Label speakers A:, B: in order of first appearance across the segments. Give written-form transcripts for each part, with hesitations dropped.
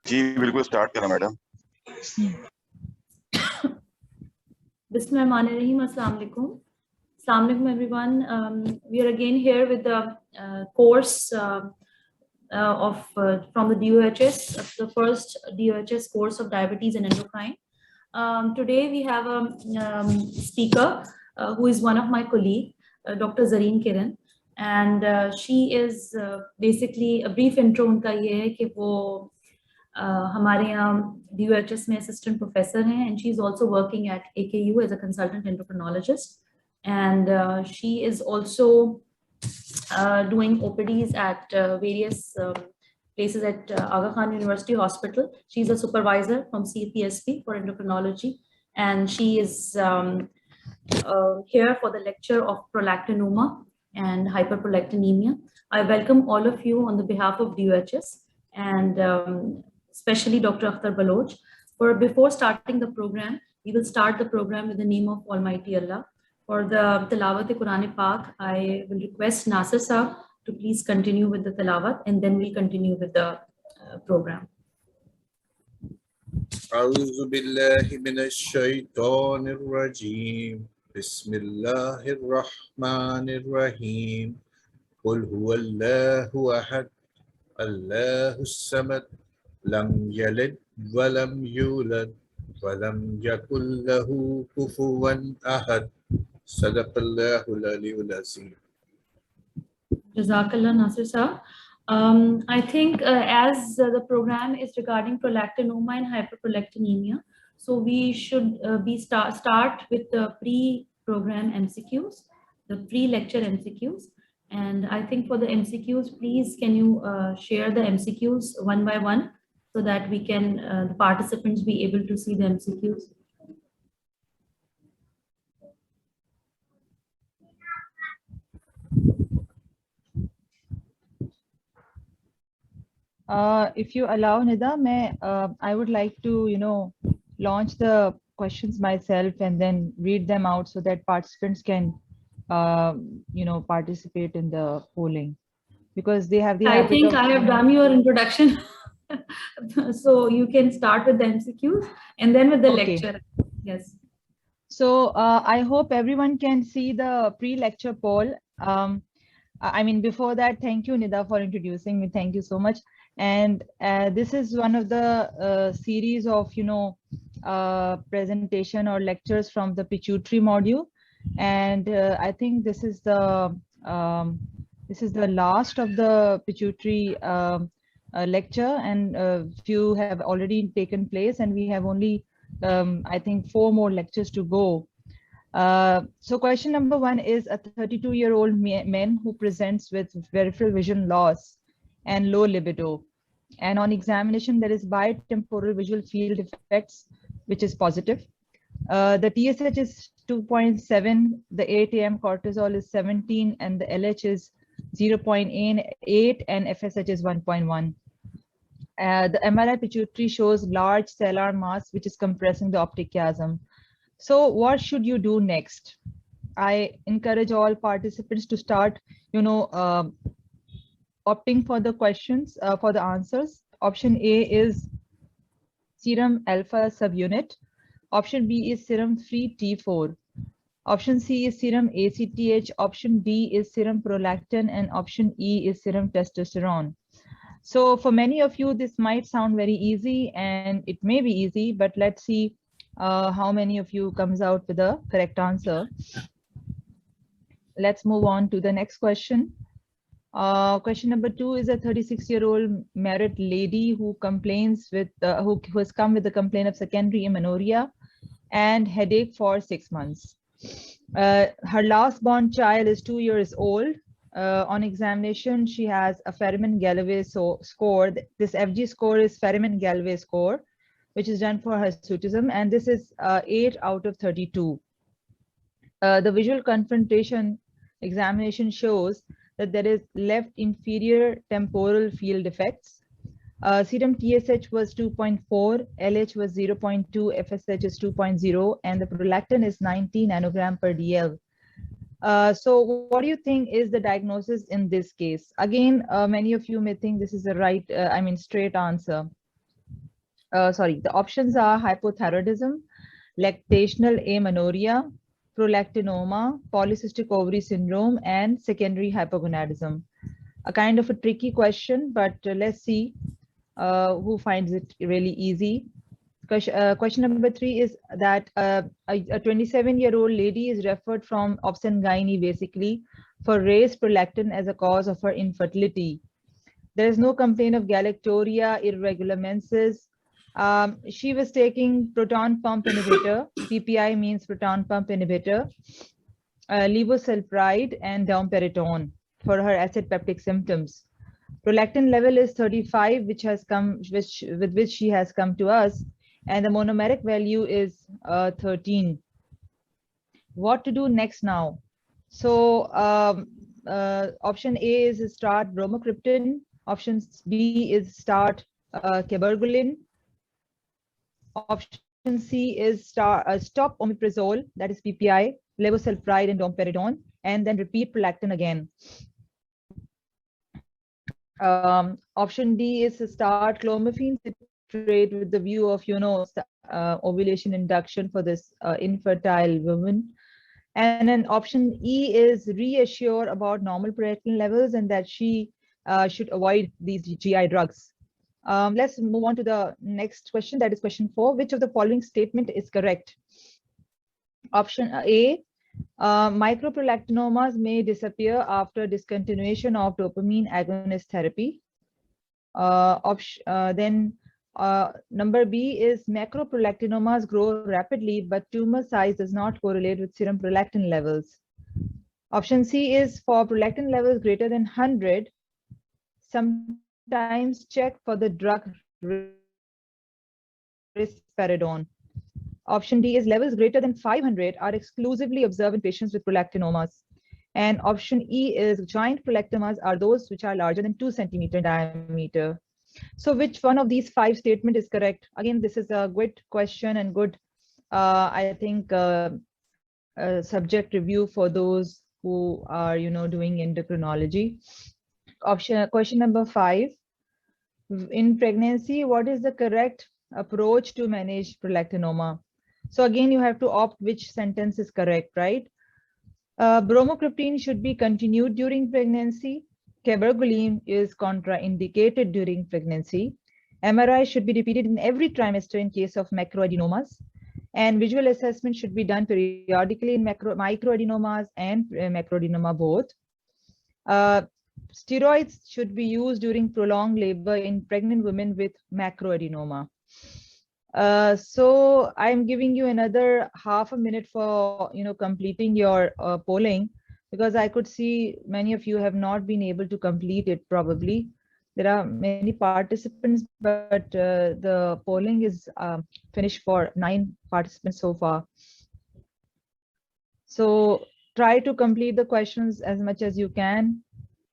A: जी बिल्कुल स्टार्ट करें madam.
B: Bismillahirrahmanirrahim. Assalamu alaikum. Assalamu alaikum everyone. We are again here with the course from the DOHS, the first DOHS course of diabetes and endocrine. Today we have a speaker who is one of my colleagues, Dr. Zareen Kiran, and she is basically a brief intro उनका ये है कि वो हमारे यहाँ DOHS में assistant professor हैं, and she is also working at AKU as a consultant endocrinologist, and she is also doing OPDs at various places at Aga Khan University Hospital. She's a supervisor from CPSP for endocrinology, and she is here for the lecture of prolactinoma and hyperprolactinemia. I welcome all of you on the behalf of DOHS and especially Dr. Akhtar Baloch. Before starting the program, we will start the program with the name of Almighty Allah. For the Tilawat-e-Quran Pak, I will request Nasir Sir to please continue with the Tilawat, and then we'll continue with the program.
C: أعوذ بالله من الشيطان الرجيم بسم الله الرحمن الرحيم قل هو الله أحد الله الصمد لم يلد ولم يولد ولم يكن له كفوا أحد صدق الله العلي العظيم.
B: Jazakallah, Nasir Sir. I think as the program is regarding prolactinoma and hyperprolactinemia, so we should start with the pre-program MCQs, the pre-lecture MCQs. And I think for the MCQs, please can you share the MCQs one by one so that we can, the participants be able to see the MCQs.
D: If you allow, Nida, I would like to, launch the questions myself and then read them out so that participants can, participate in the polling, because they have the.
B: I think I have done your introduction, so you can start with the MCQs and then with the lecture. Yes.
D: So I hope everyone can see the pre-lecture poll. I mean, before that, thank you, Nida, for introducing me. Thank you so much. And this is one of the series of, presentation or lectures from the pituitary module. And I think this is the last of the pituitary lecture, and few have already taken place, and we have only, I think, 4 more lectures to go. So question number 1 is a 32-year-old man who presents with peripheral vision loss and low libido, and on examination there is bitemporal visual field effects, which is positive. The TSH is 2.7, the 8 AM cortisol is 17, and the LH is 0.8, and FSH is 1.1. The MRI pituitary shows large cellular mass, which is compressing the optic chiasm. So what should you do next? I encourage all participants to start, opting for the questions, for the answers. Option A is serum alpha subunit. Option B is serum free T4. Option C is serum ACTH. Option D is serum prolactin, and option E is serum testosterone. So for many of you, this might sound very easy, and it may be easy, but let's see how many of you comes out with the correct answer. Let's move on to the next question. Question number 2 is a 36-year-old married lady who complains with, who has come with a complaint of secondary amenorrhea and headache for 6 months. Her last born child is 2 years old. On examination, she has a Ferriman-Galloway score. This FG score is Ferriman-Galloway score, which is done for hirsutism, and this is 8 out of 32. The visual confrontation examination shows that there is left inferior temporal field defects. Serum TSH was 2.4, LH was 0.2, FSH is 2.0, and the prolactin is 90 nanogram per DL. So what do you think is the diagnosis in this case? Again, many of you may think this is the right, straight answer. The options are hypothyroidism, lactational amenorrhea, prolactinoma, polycystic ovary syndrome, and secondary hypogonadism. A kind of a tricky question, but let's see who finds it really easy. Question number 3 is that a 27-year-old lady is referred from obs-gynae basically for raised prolactin as a cause of her infertility. There is no complaint of galactorrhea, irregular menses. She was taking proton pump inhibitor. PPI means proton pump inhibitor, levosulfide and domperidone for her acid peptic symptoms. Prolactin level is 35, with which she has come to us, and the monomeric value is 13. What to do next now? So option A is start bromocriptine. Option B is start cabergoline. Option C is stop omeprazole, that is PPI, levosulfide and domperidone, and then repeat prolactin again. Option D is to start clomiphene citrate with the view of, ovulation induction for this infertile woman. And then option E is reassure about normal prolactin levels and that she should avoid these GI drugs. Let's move on to the next question, that is question 4. Which of the following statement is correct? Option A, microprolactinomas may disappear after discontinuation of dopamine agonist therapy. Number B is macroprolactinomas grow rapidly, but tumor size does not correlate with serum prolactin levels. Option C is for prolactin levels greater than 100, sometimes check for the drug risperidone. Option D is levels greater than 500 are exclusively observed in patients with prolactinomas. And option E is giant prolactinomas are those which are larger than 2 centimeters in diameter. So which one of these 5 statements is correct? Again, this is a good question and good, I think, subject review for those who are, doing endocrinology. Question number 5. In pregnancy, what is the correct approach to manage prolactinoma? So again, you have to opt which sentence is correct, right? Bromocriptine should be continued during pregnancy. Cabergoline is contraindicated during pregnancy. MRI should be repeated in every trimester in case of macroadenomas. And visual assessment should be done periodically in microadenomas and macroadenoma both. Steroids should be used during prolonged labor in pregnant women with macroadenoma. So I'm giving you another half a minute for completing your polling, because I could see many of you have not been able to complete it probably. There are many participants, but the polling is finished for 9 participants so far. So try to complete the questions as much as you can.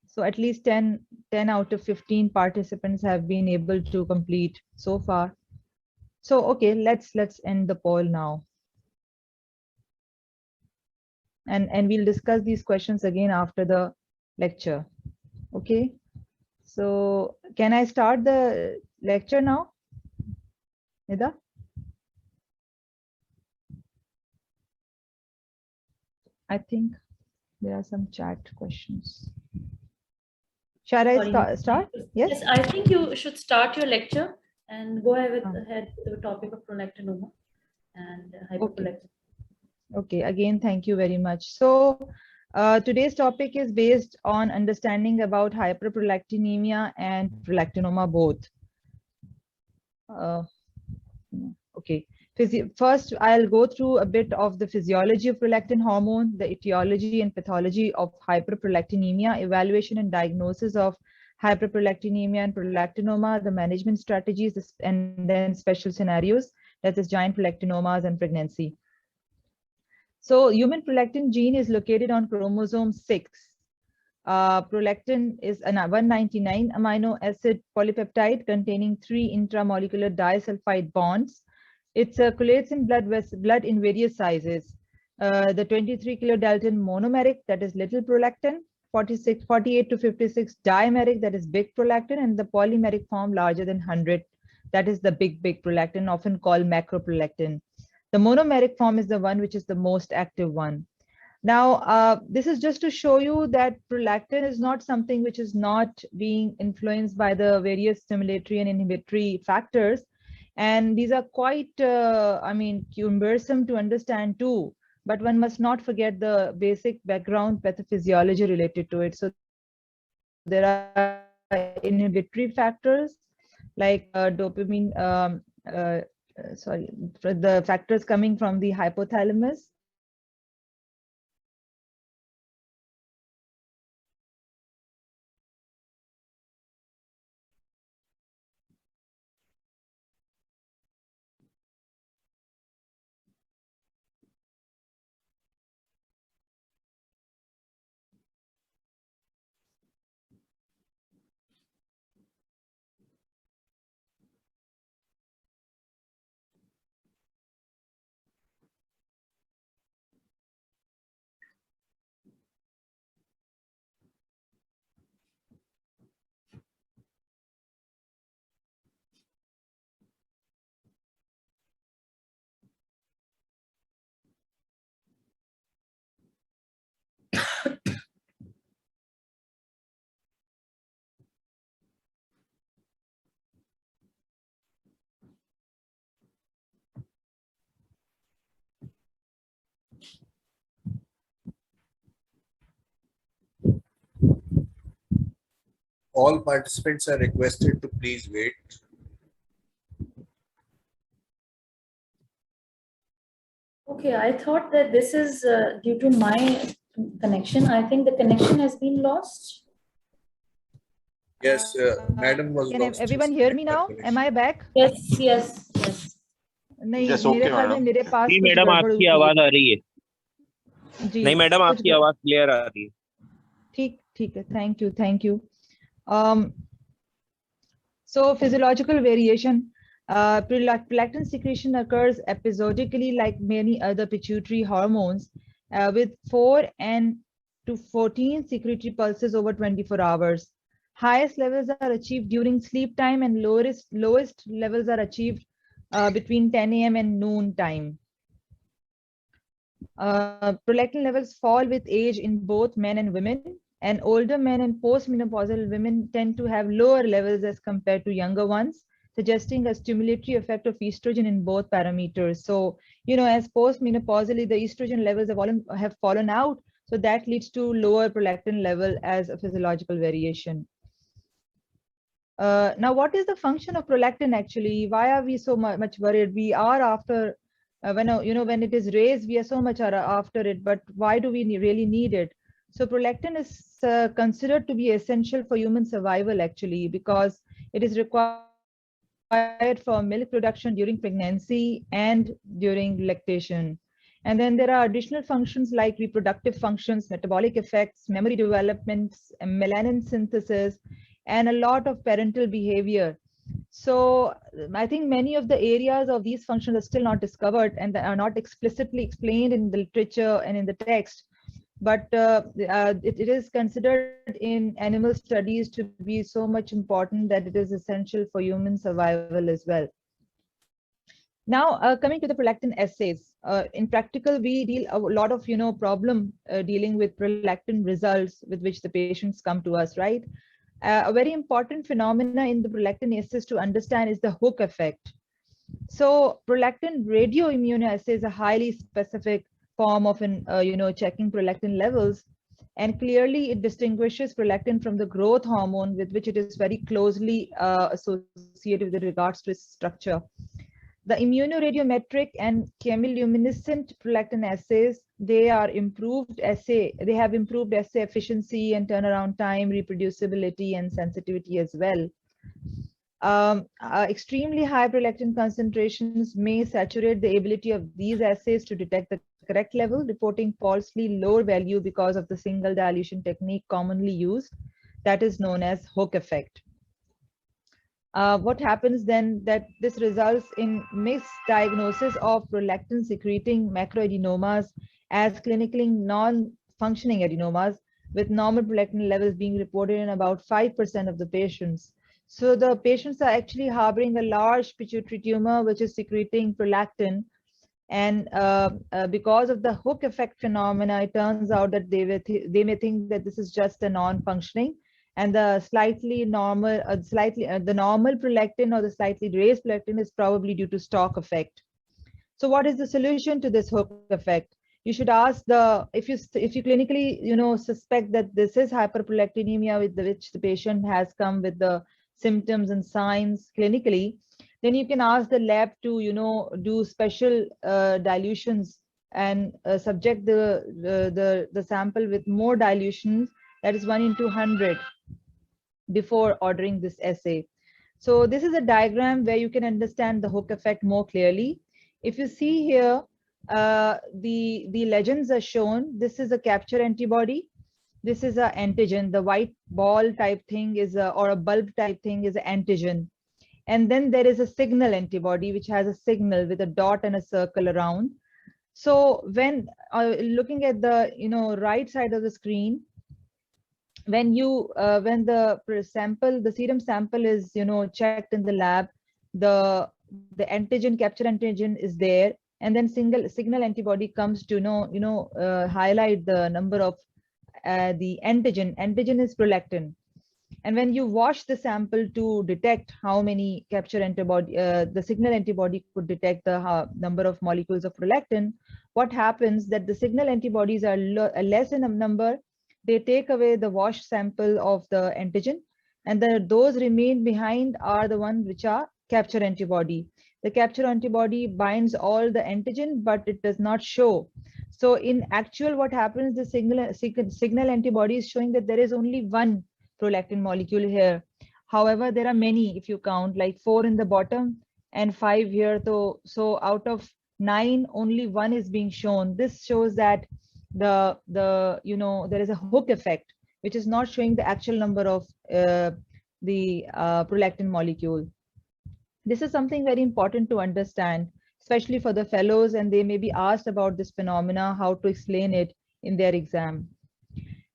D: So at least 10 out of 15 participants have been able to complete so far. So okay, let's end the poll now. And we'll discuss these questions again after the lecture. Okay, so can I start the lecture now, Nida? I think there are some chat questions. Shall I start? Yes,
B: I think you should start your lecture and go ahead with the topic of prolactinoma and hyperprolactinemia.
D: Okay, again, thank you very much. So today's topic is based on understanding about hyperprolactinemia and prolactinoma both. Okay, first I'll go through a bit of the physiology of prolactin hormone, the etiology and pathology of hyperprolactinemia, evaluation and diagnosis of hyperprolactinemia and prolactinoma, the management strategies, and then special scenarios, that is giant prolactinomas and pregnancy. So human prolactin gene is located on chromosome 6. Prolactin is a 199 amino acid polypeptide containing 3 intramolecular disulfide bonds. It circulates in blood in various sizes. The 23 kilodalton monomeric, that is little prolactin, 48 to 56 dimeric, that is big prolactin, and the polymeric form larger than 100, That is the big prolactin, often called macroprolactin. The monomeric form is the one which is the most active one. Now, this is just to show you that prolactin is not something which is not being influenced by the various stimulatory and inhibitory factors. And these are quite, cumbersome to understand too, but one must not forget the basic background pathophysiology related to it. So there are inhibitory factors like dopamine, the factors coming from the hypothalamus.
C: All participants are requested to please wait.
B: Okay, I thought that this is due to my connection. I think the connection has been lost.
C: Yes, madam was
D: Can
C: lost.
D: everyone hear me now? Am I back?
B: Yes, yes, yes.
D: नहीं,
A: Yes,
D: मेरे
A: okay,
D: ख्याल में
A: madam.
D: मेरे पास
E: जी
D: कुछ
E: madam
D: गड़बड़
E: आपकी
D: हुई है।
E: आवाज आ रही है।
D: जी,
E: नहीं मैडम
D: कुछ
E: आपकी आवाज क्लियर आ रही है।
D: ठीक है, thank you. So physiological variation, prolactin secretion occurs episodically like many other pituitary hormones with 4 to 14 secretory pulses over 24 hours. Highest levels are achieved during sleep time and lowest levels are achieved between 10 a.m. and noon time. Prolactin levels fall with age in both men and women, and older men and postmenopausal women tend to have lower levels as compared to younger ones, suggesting a stimulatory effect of estrogen in both parameters. So, as postmenopausally, the estrogen levels have fallen out, so that leads to lower prolactin level as a physiological variation. Now, what is the function of prolactin actually? Why are we so much worried? We are after, when it is raised, we are so much after it, but why do we really need it? So prolactin is considered to be essential for human survival actually, because it is required for milk production during pregnancy and during lactation. And then there are additional functions like reproductive functions, metabolic effects, memory development, melanin synthesis, and a lot of parental behavior. So I think many of the areas of these functions are still not discovered and are not explicitly explained in the literature and in the text. But it is considered in animal studies to be so much important that it is essential for human survival as well. Now, coming to the prolactin assays, in practical, we deal a lot of problem dealing with prolactin results with which the patients come to us, right? A very important phenomena in the prolactin assays to understand is the hook effect. So prolactin radioimmunoassay is a highly specific form of checking prolactin levels, and clearly it distinguishes prolactin from the growth hormone with which it is very closely associated with regards to its structure. The immunoradiometric and chemiluminescent prolactin assays, they have improved assay efficiency and turnaround time, reproducibility, and sensitivity as well. Extremely high prolactin concentrations may saturate the ability of these assays to detect the correct level, reporting falsely lower value because of the single dilution technique commonly used, that is known as hook effect. What happens then that this results in misdiagnosis of prolactin secreting macroadenomas as clinically non-functioning adenomas, with normal prolactin levels being reported in about 5% of the patients. So the patients are actually harboring a large pituitary tumor, which is secreting prolactin. And because of the hook effect phenomena, it turns out that they may think that this is just a non-functioning, and the slightly normal, the normal prolactin or the slightly raised prolactin is probably due to stalk effect. So what is the solution to this hook effect? You should ask if you clinically suspect that this is hyperprolactinemia with which the patient has come with the symptoms and signs clinically, then you can ask the lab to do special dilutions and subject the sample with more dilutions, that is 1/200, before ordering this assay. So this is a diagram where you can understand the hook effect more clearly. If you see here, the legends are shown. This is a capture antibody. This is an antigen. The white ball type thing is or a bulb type thing is an antigen. And then there is a signal antibody, which has a signal with a dot and a circle around. So when looking at the right side of the screen, when the serum sample is checked in the lab, the antigen, capture antigen, is there, and then signal antibody comes to highlight the number of the antigen. Antigen is prolactin. And when you wash the sample to detect how many capture antibody, the signal antibody could detect the number of molecules of prolactin, what happens that the signal antibodies are less in a number. They take away the wash sample of the antigen, and those remain behind are the ones which are capture antibody. The capture antibody binds all the antigen, but it does not show. So in actual, what happens, the signal antibody is showing that there is only one prolactin molecule here. However, there are many, if you count, like 4 in the bottom and 5 here. So out of 9, only 1 is being shown. This shows that there is a hook effect, which is not showing the actual number of the prolactin molecule. This is something very important to understand, especially for the fellows, and they may be asked about this phenomena, how to explain it in their exam.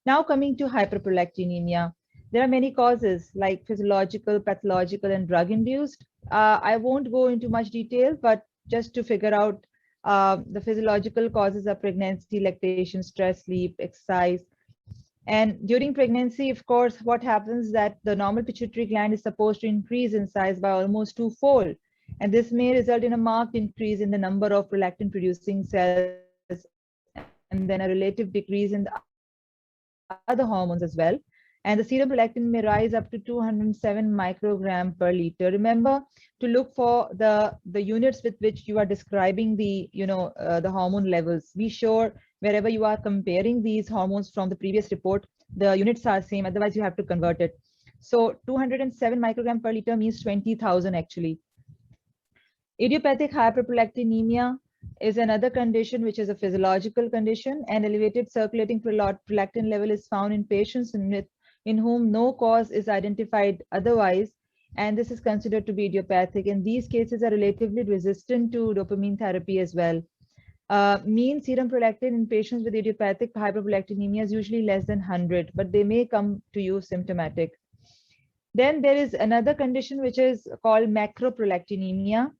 D: Now coming to hyperprolactinemia, there are many causes like physiological, pathological, and drug-induced. I won't go into much detail, but just to figure out, the physiological causes are pregnancy, lactation, stress, sleep, exercise. And during pregnancy, of course, what happens that the normal pituitary gland is supposed to increase in size by almost 2-fold. And this may result in a marked increase in the number of prolactin producing cells, and then a relative decrease in the other hormones as well. And the serum prolactin may rise up to 207 microgram per liter. Remember to look for the units with which you are describing the hormone levels. Be sure wherever you are comparing these hormones from the previous report, the units are same, otherwise you have to convert it. So 207 microgram per liter means 20,000 actually. Idiopathic hyperprolactinemia is another condition which is a physiological condition, and elevated circulating prolactin level is found in patients in whom no cause is identified otherwise, and this is considered to be idiopathic. And these cases are relatively resistant to dopamine therapy as well. Mean serum prolactin in patients with idiopathic hyperprolactinemia is usually less than 100, but they may come to you symptomatic. Then there is another condition which is called macroprolactinemia.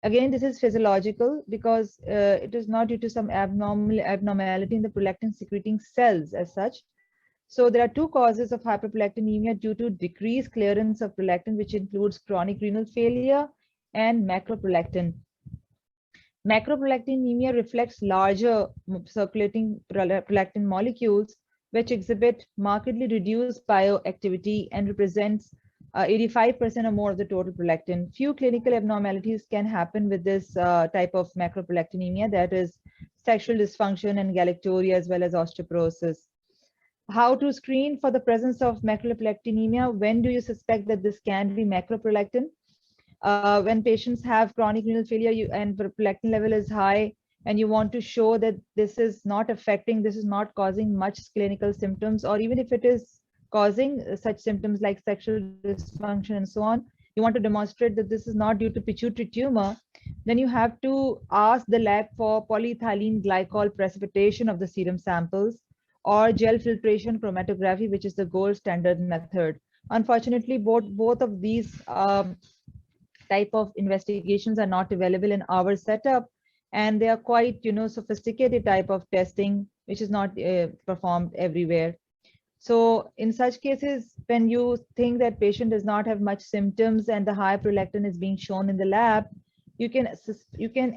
D: Again, this is physiological because it is not due to some abnormality in the prolactin secreting cells as such. So there are two causes of hyperprolactinemia due to decreased clearance of prolactin, which includes chronic renal failure and macroprolactin. Macroprolactinemia reflects larger circulating prolactin molecules, which exhibit markedly reduced bioactivity and represents 85% or more of the total prolactin. Few clinical abnormalities can happen with this type of macroprolactinemia, that is sexual dysfunction and galactorrhea, as well as osteoporosis. How to screen for the presence of macroprolactinemia? When do you suspect that this can be macroprolactin? When patients have chronic renal failure and prolactin level is high, and you want to show that this is not causing much clinical symptoms, or even if it is causing such symptoms like sexual dysfunction and so on, you want to demonstrate that this is not due to pituitary tumor, then you have to ask the lab for polyethylene glycol precipitation of the serum samples or gel filtration chromatography, which is the gold standard method. Unfortunately, both of these type of investigations are not available in our setup, and they are quite, sophisticated type of testing, which is not performed everywhere. So in such cases, when you think that patient does not have much symptoms and the high prolactin is being shown in the lab, you can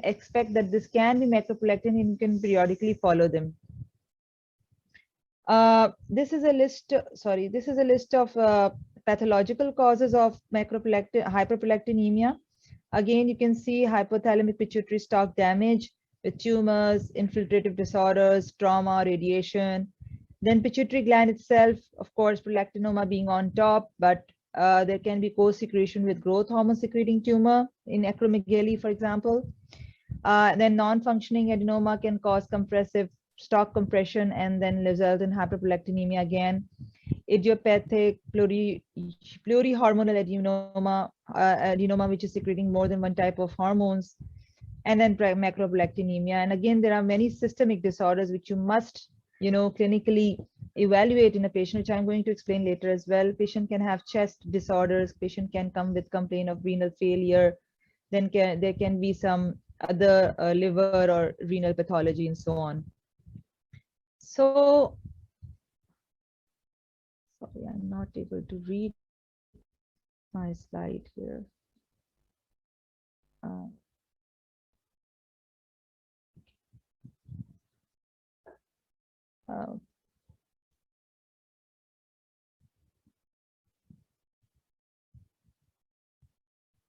D: expect that this can be macroprolactin, and you can periodically follow them. This is a list. Sorry, this is a list of pathological causes of hyperprolactinemia. Again, you can see hypothalamic pituitary stalk damage with tumors, infiltrative disorders, trauma, radiation. Then pituitary gland itself, of course, prolactinoma being on top, but there can be co-secretion with growth hormone secreting tumor in acromegaly, for example. Then non-functioning adenoma can cause compressive stalk compression and then result in hyperprolactinemia again. Idiopathic plurihormonal adenoma, which is secreting more than one type of hormones, and then macroprolactinemia. And again, there are many systemic disorders which you must, clinically evaluate in a patient, which I'm going to explain later as well. Patient can have chest disorders. Patient can come with complaint of renal failure. Then there can be some other liver or renal pathology and so on. So, sorry, I'm not able to read my slide here.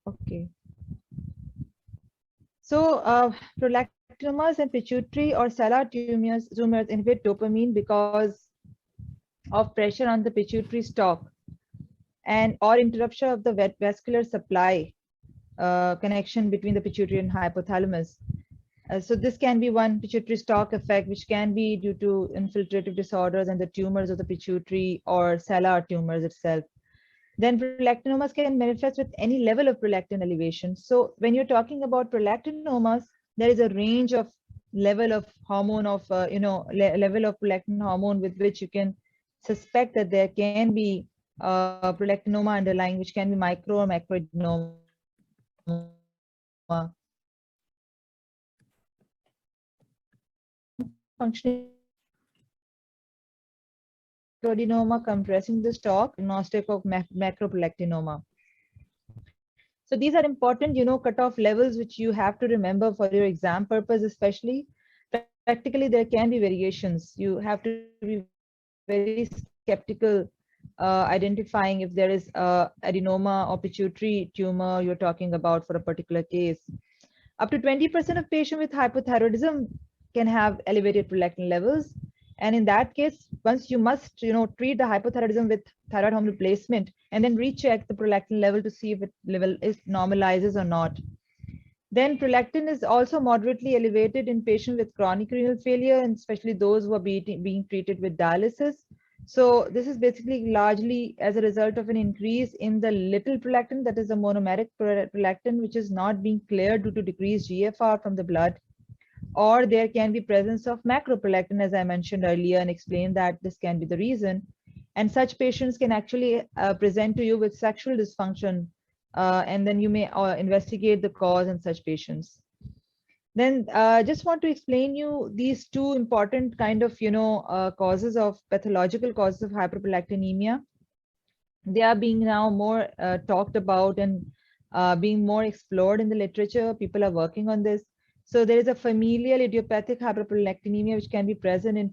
D: Okay. So prolactinomas and pituitary or cellular tumors inhibit dopamine because of pressure on the pituitary stalk and or interruption of the vascular supply connection between the pituitary and hypothalamus. So this can be one pituitary stalk effect, which can be due to infiltrative disorders and the tumors of the pituitary or cellular tumors itself. Then prolactinomas can manifest with any level of prolactin elevation. So when you're talking about prolactinomas, there is a range of level of hormone of, level of prolactin hormone with which you can suspect that there can be prolactinoma underlying, which can be micro or macroadenoma. Functioning adenoma compressing the stalk, diagnostic of macroprolactinoma. So these are important, cutoff levels which you have to remember for your exam purpose, especially. Practically, there can be variations. You have to be very skeptical identifying if there is adenoma or pituitary tumor you're talking about for a particular case. Up to 20% of patients with hypothyroidism can have elevated prolactin levels. And in that case, once you must, treat the hypothyroidism with thyroid hormone replacement and then recheck the prolactin level to see if it level is normalizes or not. Then prolactin is also moderately elevated in patients with chronic renal failure, and especially those who are being treated with dialysis. So this is basically largely as a result of an increase in the little prolactin, that is the monomeric prolactin, which is not being cleared due to decreased GFR from the blood. Or there can be presence of macroprolactin, as I mentioned earlier, and explained that this can be the reason. And such patients can actually present to you with sexual dysfunction, and then you may investigate the cause in such patients. Then just want to explain you these two important kind of, causes of pathological causes of hyperprolactinemia. They are being now more talked about and being more explored in the literature. People are working on this. So there is a familial idiopathic hyperprolactinemia, which can be present in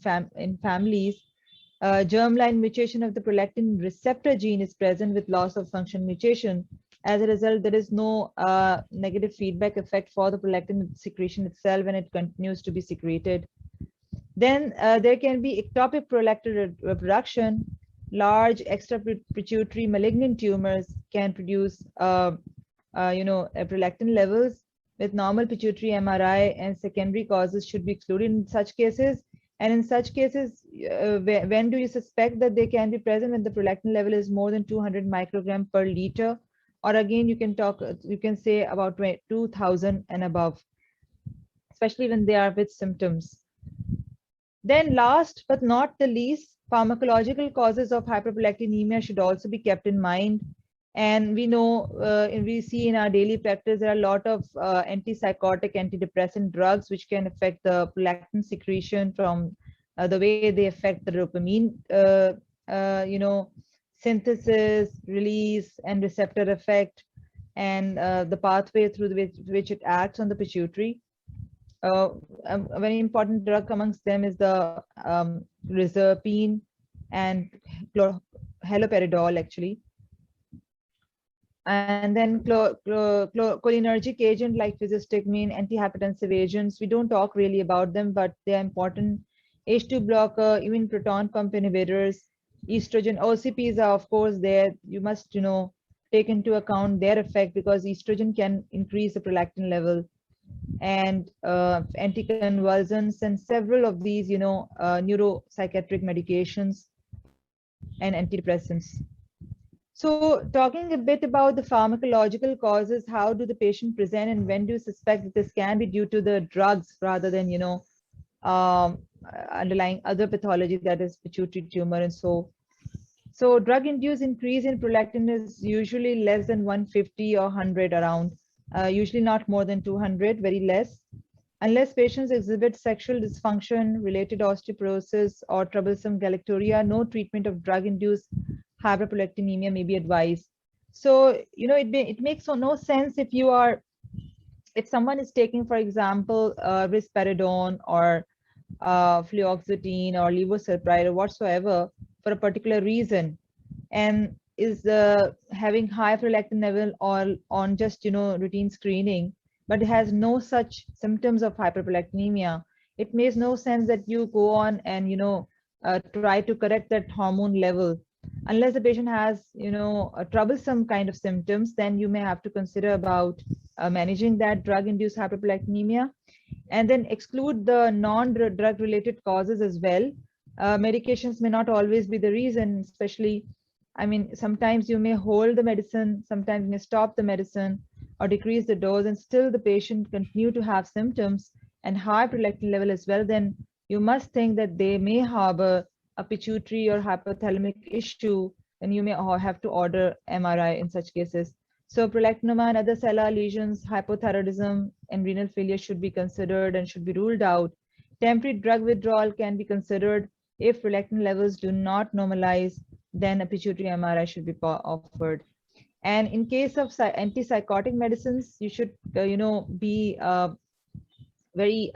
D: families. Germline mutation of the prolactin receptor gene is present with loss of function mutation. As a result, there is no negative feedback effect for the prolactin secretion itself, and it continues to be secreted. Then there can be ectopic prolactin reproduction. Large extrapituitary malignant tumors can produce, prolactin levels. With normal pituitary MRI, and secondary causes should be excluded in such cases. And in such cases, when do you suspect that they can be present? When the prolactin level is more than 200 microgram per liter, or again, you can say about 2,000 and above, especially when they are with symptoms. Then last but not the least, Pharmacological causes of hyperprolactinemia should also be kept in mind. And we know, and we see in our daily practice, there are a lot of antipsychotic, antidepressant drugs which can affect the prolactin secretion from the way they affect the dopamine, synthesis, release, and receptor effect, and the pathway through which it acts on the pituitary. A very important drug amongst them is the reserpine and haloperidol, actually. And then cholinergic agent like physostigmine, antihypertensive agents, we don't talk really about them, but they are important. H2 blocker, even proton pump inhibitors, estrogen, OCPs are of course there. You must, take into account their effect because estrogen can increase the prolactin level, and anticonvulsants and several of these, neuropsychiatric medications and antidepressants. So talking a bit about the pharmacological causes, how do the patient present and when do you suspect that this can be due to the drugs rather than, underlying other pathology, that is pituitary tumor and so. So drug-induced increase in prolactin is usually less than 150 or 100 around, usually not more than 200, very less. Unless patients exhibit sexual dysfunction, related osteoporosis, or troublesome galactorrhea, no treatment of drug-induced hyperprolactinemia may be advised. So, it makes no sense if someone is taking, for example, risperidone or fluoxetine or levosulpiride or whatsoever for a particular reason, and is having high prolactin level or on just, routine screening, but it has no such symptoms of hyperprolactinemia. It makes no sense that you go on and, try to correct that hormone level. Unless the patient has, a troublesome kind of symptoms, then you may have to consider about managing that drug-induced hyperprolactinemia, and then exclude the non-drug related causes as well. Medications may not always be the reason, especially, sometimes you may hold the medicine, sometimes you may stop the medicine or decrease the dose, and still the patient continue to have symptoms and high prolactin level as well. Then you must think that they may harbor a pituitary or hypothalamic issue, and you may have to order MRI in such cases. So prolactinoma and other cellular lesions, hypothyroidism, and renal failure should be considered and should be ruled out. Temporary drug withdrawal can be considered. If prolactin levels do not normalize, then a pituitary MRI should be offered. And in case of antipsychotic medicines, you should, be very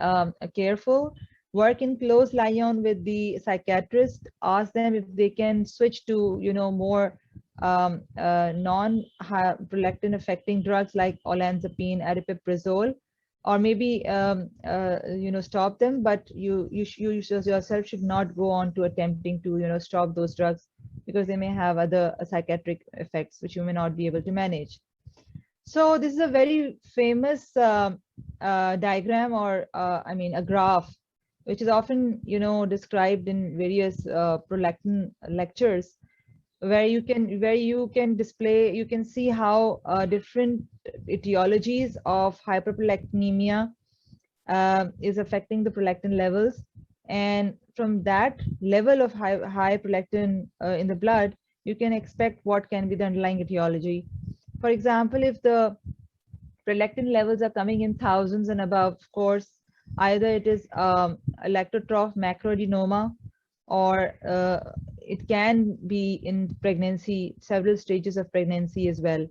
D: careful. Work in close liaison with the psychiatrist. Ask them if they can switch to, more non-prolactin affecting drugs like olanzapine, aripiprazole, or maybe stop them. But you yourself should not go on to attempting to stop those drugs, because they may have other psychiatric effects which you may not be able to manage. So this is a very famous diagram, or a graph, which is often described in various prolactin lectures, where you can see how different etiologies of hyperprolactinemia is affecting the prolactin levels, and from that level of high prolactin in the blood, you can expect what can be the underlying etiology. For example, if the prolactin levels are coming in thousands and above, of course, either it is a lactotroph macroadenoma, or it can be in pregnancy, several stages of pregnancy as well.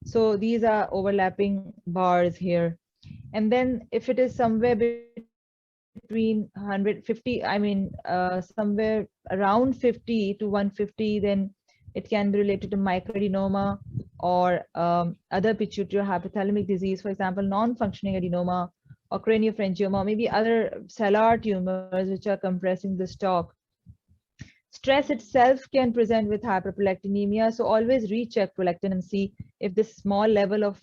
D: So these are overlapping bars here. And then if it is somewhere between 150, somewhere around 50 to 150, then it can be related to microadenoma or other pituitary hypothalamic disease, for example, non-functioning adenoma or craniopharyngioma, maybe other cellular tumors which are compressing the stalk. Stress itself can present with hyperprolactinemia, so always recheck prolactin and see if this small level of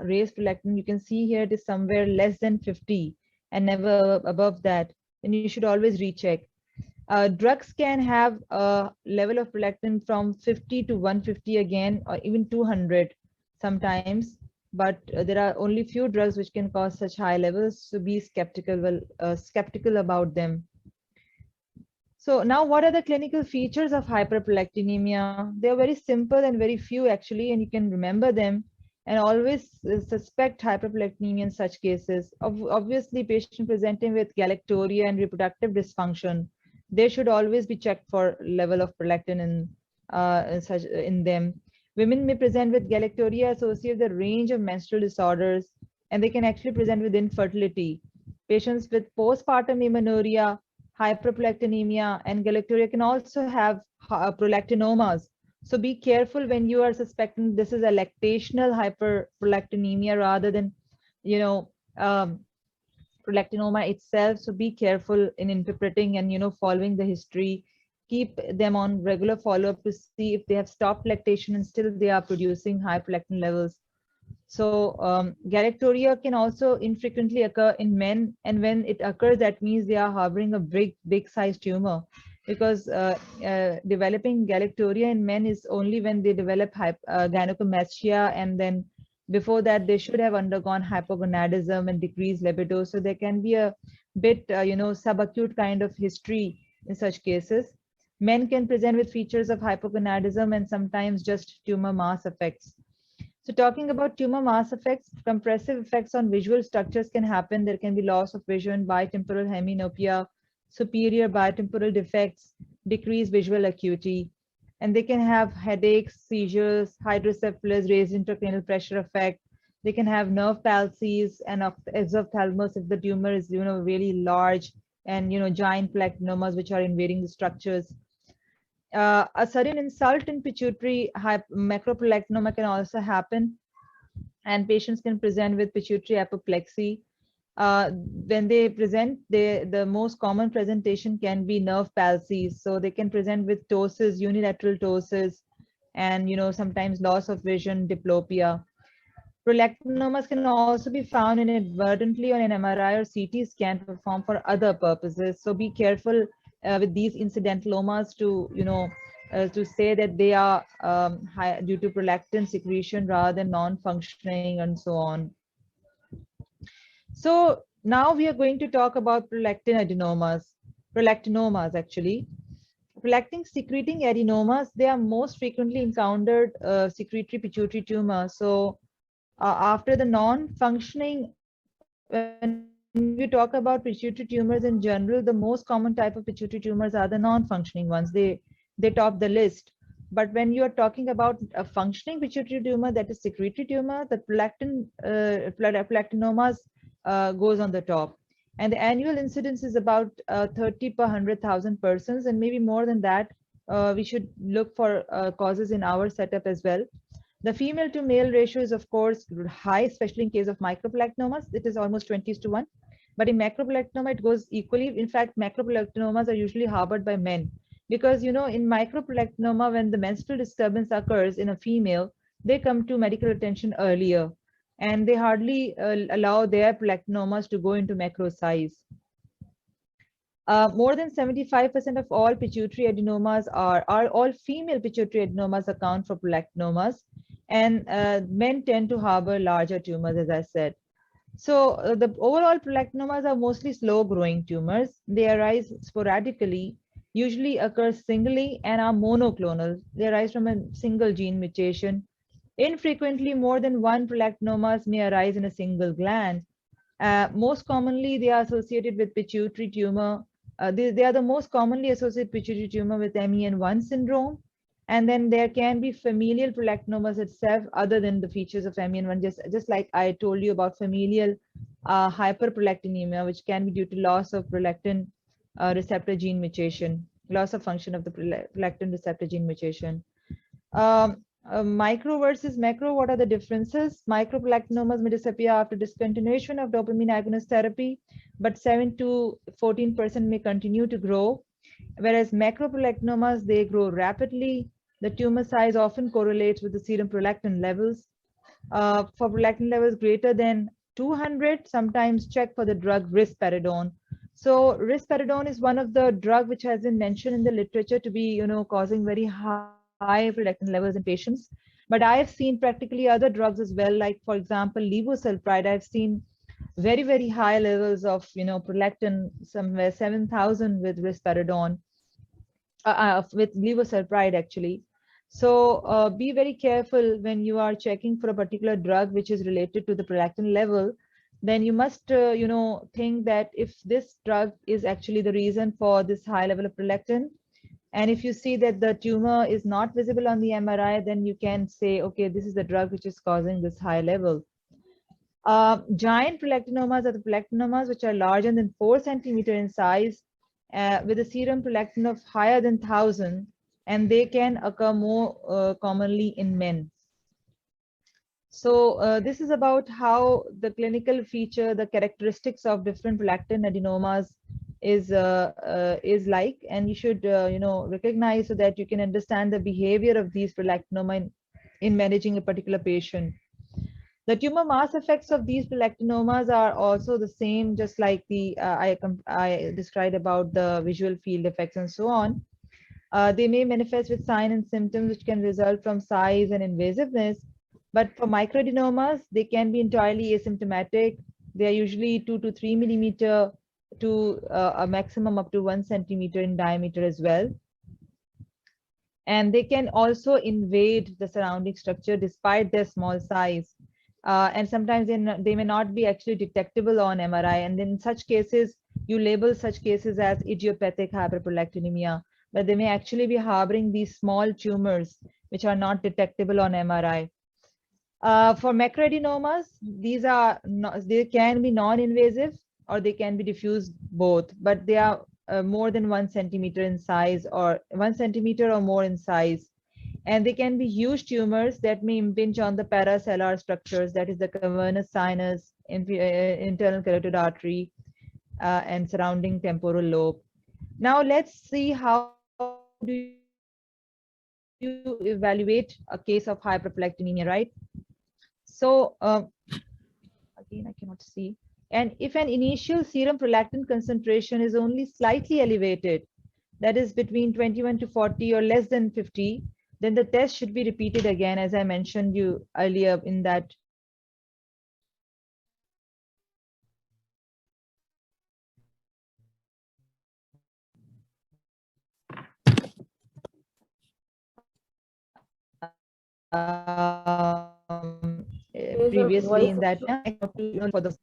D: raised prolactin, you can see here it is somewhere less than 50 and never above that, then you should always recheck. Drugs can have a level of prolactin from 50 to 150 again, or even 200 sometimes, but there are only few drugs which can cause such high levels, so be skeptical about them. So now what are the clinical features of hyperprolactinemia? They are very simple and very few actually, and you can remember them and always suspect hyperprolactinemia in such cases. Obviously, patient presenting with galactorrhea and reproductive dysfunction, they should always be checked for level of prolactin in them. Women may present with galactorrhea associated with a range of menstrual disorders, and they can actually present with infertility. Patients with postpartum amenorrhea, hyperprolactinemia, and galactorrhea can also have prolactinomas. So be careful when you are suspecting this is a lactational hyperprolactinemia rather than, prolactinoma itself. So be careful in interpreting and, following the history. Keep them on regular follow-up to see if they have stopped lactation and still they are producing high prolactin levels. So galactorrhea can also infrequently occur in men, and when it occurs, that means they are harboring a big size tumor, because developing galactorrhea in men is only when they develop gynecomastia, and then before that they should have undergone hypogonadism and decreased libido. So there can be a bit, subacute kind of history in such cases. Men can present with features of hypogonadism and sometimes just tumor mass effects. So talking about tumor mass effects, compressive effects on visual structures can happen. There can be loss of vision, bitemporal hemianopia, superior bitemporal defects, decreased visual acuity, and they can have headaches, seizures, hydrocephalus, raised intracranial pressure effect. They can have nerve palsies and exophthalmos if the tumor is, really large, and, giant plaquinomas which are invading the structures. A sudden insult in pituitary macroprolactinoma can also happen, and patients can present with pituitary apoplexy. When they present, the most common presentation can be nerve palsies. So they can present with ptosis, unilateral ptosis, and sometimes loss of vision, diplopia. Prolactinomas can also be found inadvertently on an MRI or CT scan performed for other purposes. So be careful with these incidentalomas to, to say that they are due to prolactin secretion rather than non-functioning and so on. So now we are going to talk about prolactinomas actually. Prolactin secreting adenomas, they are most frequently encountered secretory pituitary tumor. So after the non-functioning, when we talk about pituitary tumors in general, the most common type of pituitary tumors are the non-functioning ones. They top the list. But when you are talking about a functioning pituitary tumor, that is secretory tumor, the prolactinomas goes on the top. And the annual incidence is about 30 per 100,000 persons, and maybe more than that. We should look for causes in our setup as well. The female to male ratio is, of course, high, especially in case of microprolactinomas. It is almost 20:1. But in macroprolactinoma, it goes equally. In fact, macroprolactinomas are usually harbored by men because, in microprolactinoma, when the menstrual disturbance occurs in a female, they come to medical attention earlier, and they hardly allow their prolactinomas to go into macro size. More than 75% of all pituitary adenomas are all female pituitary adenomas account for prolactinomas, and men tend to harbor larger tumors, as I said. So the overall prolactinomas are mostly slow growing tumors. They arise sporadically, usually occur singly, and are monoclonal. They arise from a single gene mutation. Infrequently, more than one prolactinomas may arise in a single gland. Most commonly, they are associated with pituitary tumor. They are the most commonly associated pituitary tumor with MEN1 syndrome. And then there can be familial prolactinomas itself, other than the features of MEN1, just like I told you about familial hyperprolactinemia, which can be due to loss of prolactin receptor gene mutation, loss of function of the prolactin receptor gene mutation. Micro versus macro, what are the differences? Microprolactinomas may disappear after discontinuation of dopamine agonist therapy, but 7 to 14% may continue to grow. Whereas macroprolactinomas, they grow rapidly. The tumor size often correlates with the serum prolactin levels. For prolactin levels greater than 200, sometimes check for the drug risperidone. So risperidone is one of the drug which has been mentioned in the literature to be, causing very high prolactin levels in patients. But I have seen practically other drugs as well, like for example, levosulfide. I've seen very high levels of, prolactin, somewhere 7,000 with risperidone. with levosulfide actually. So be very careful when you are checking for a particular drug which is related to the prolactin level. Then you must, think that if this drug is actually the reason for this high level of prolactin, and if you see that the tumor is not visible on the MRI, then you can say, okay, this is the drug which is causing this high level. Giant prolactinomas are the prolactinomas which are larger than 4 centimeter in size, with a serum prolactin of higher than 1,000, and they can occur more commonly in men. So this is about how the clinical feature, the characteristics of different prolactin adenomas is like, and you should recognize so that you can understand the behavior of these prolactinoma in managing a particular patient. The tumor mass effects of these prolactinomas are also the same, just like the I described about the visual field effects and so on. They may manifest with signs and symptoms which can result from size and invasiveness, but for microadenomas, they can be entirely asymptomatic. They are usually 2 to 3 millimeter to a maximum up to 1 centimeter in diameter as well. And they can also invade the surrounding structure despite their small size. And sometimes they may not be actually detectable on MRI. And in such cases, you label such cases as idiopathic hyperprolactinemia, but they may actually be harboring these small tumors which are not detectable on MRI. For macroadenomas, these are they can be non-invasive or they can be diffuse both, but they are more than 1 centimeter in size or 1 centimeter or more in size. And they can be huge tumors that may impinge on the paracellular structures, that is the cavernous sinus, internal carotid artery, and surrounding temporal lobe. Now let's see how do you evaluate a case of hyperprolactinemia, right? So again, I cannot see. And if an initial serum prolactin concentration is only slightly elevated, that is between 21 to 40 or less than 50, then the test should be repeated again, as I mentioned you earlier in that. Previously in that for the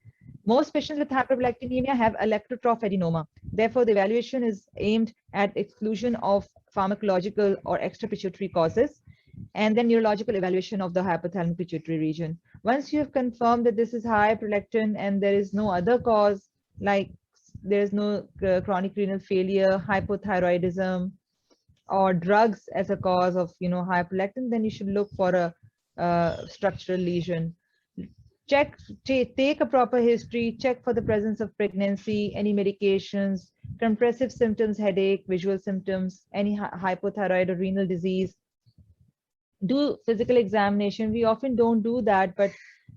D: most patients with hyperprolactinemia have electrotroph adenoma. Therefore, the evaluation is aimed at exclusion of pharmacological or extrapituitary causes, and then neurological evaluation of the hypothalamic pituitary region. Once you have confirmed that this is high prolactin and there is no other cause, like there is no chronic renal failure, hypothyroidism, or drugs as a cause of high prolactin, then you should look for a structural lesion. Take a proper history, check for the presence of pregnancy, any medications, compressive symptoms, headache, visual symptoms, any hypothyroid or renal disease. Do physical examination. We often don't do that, but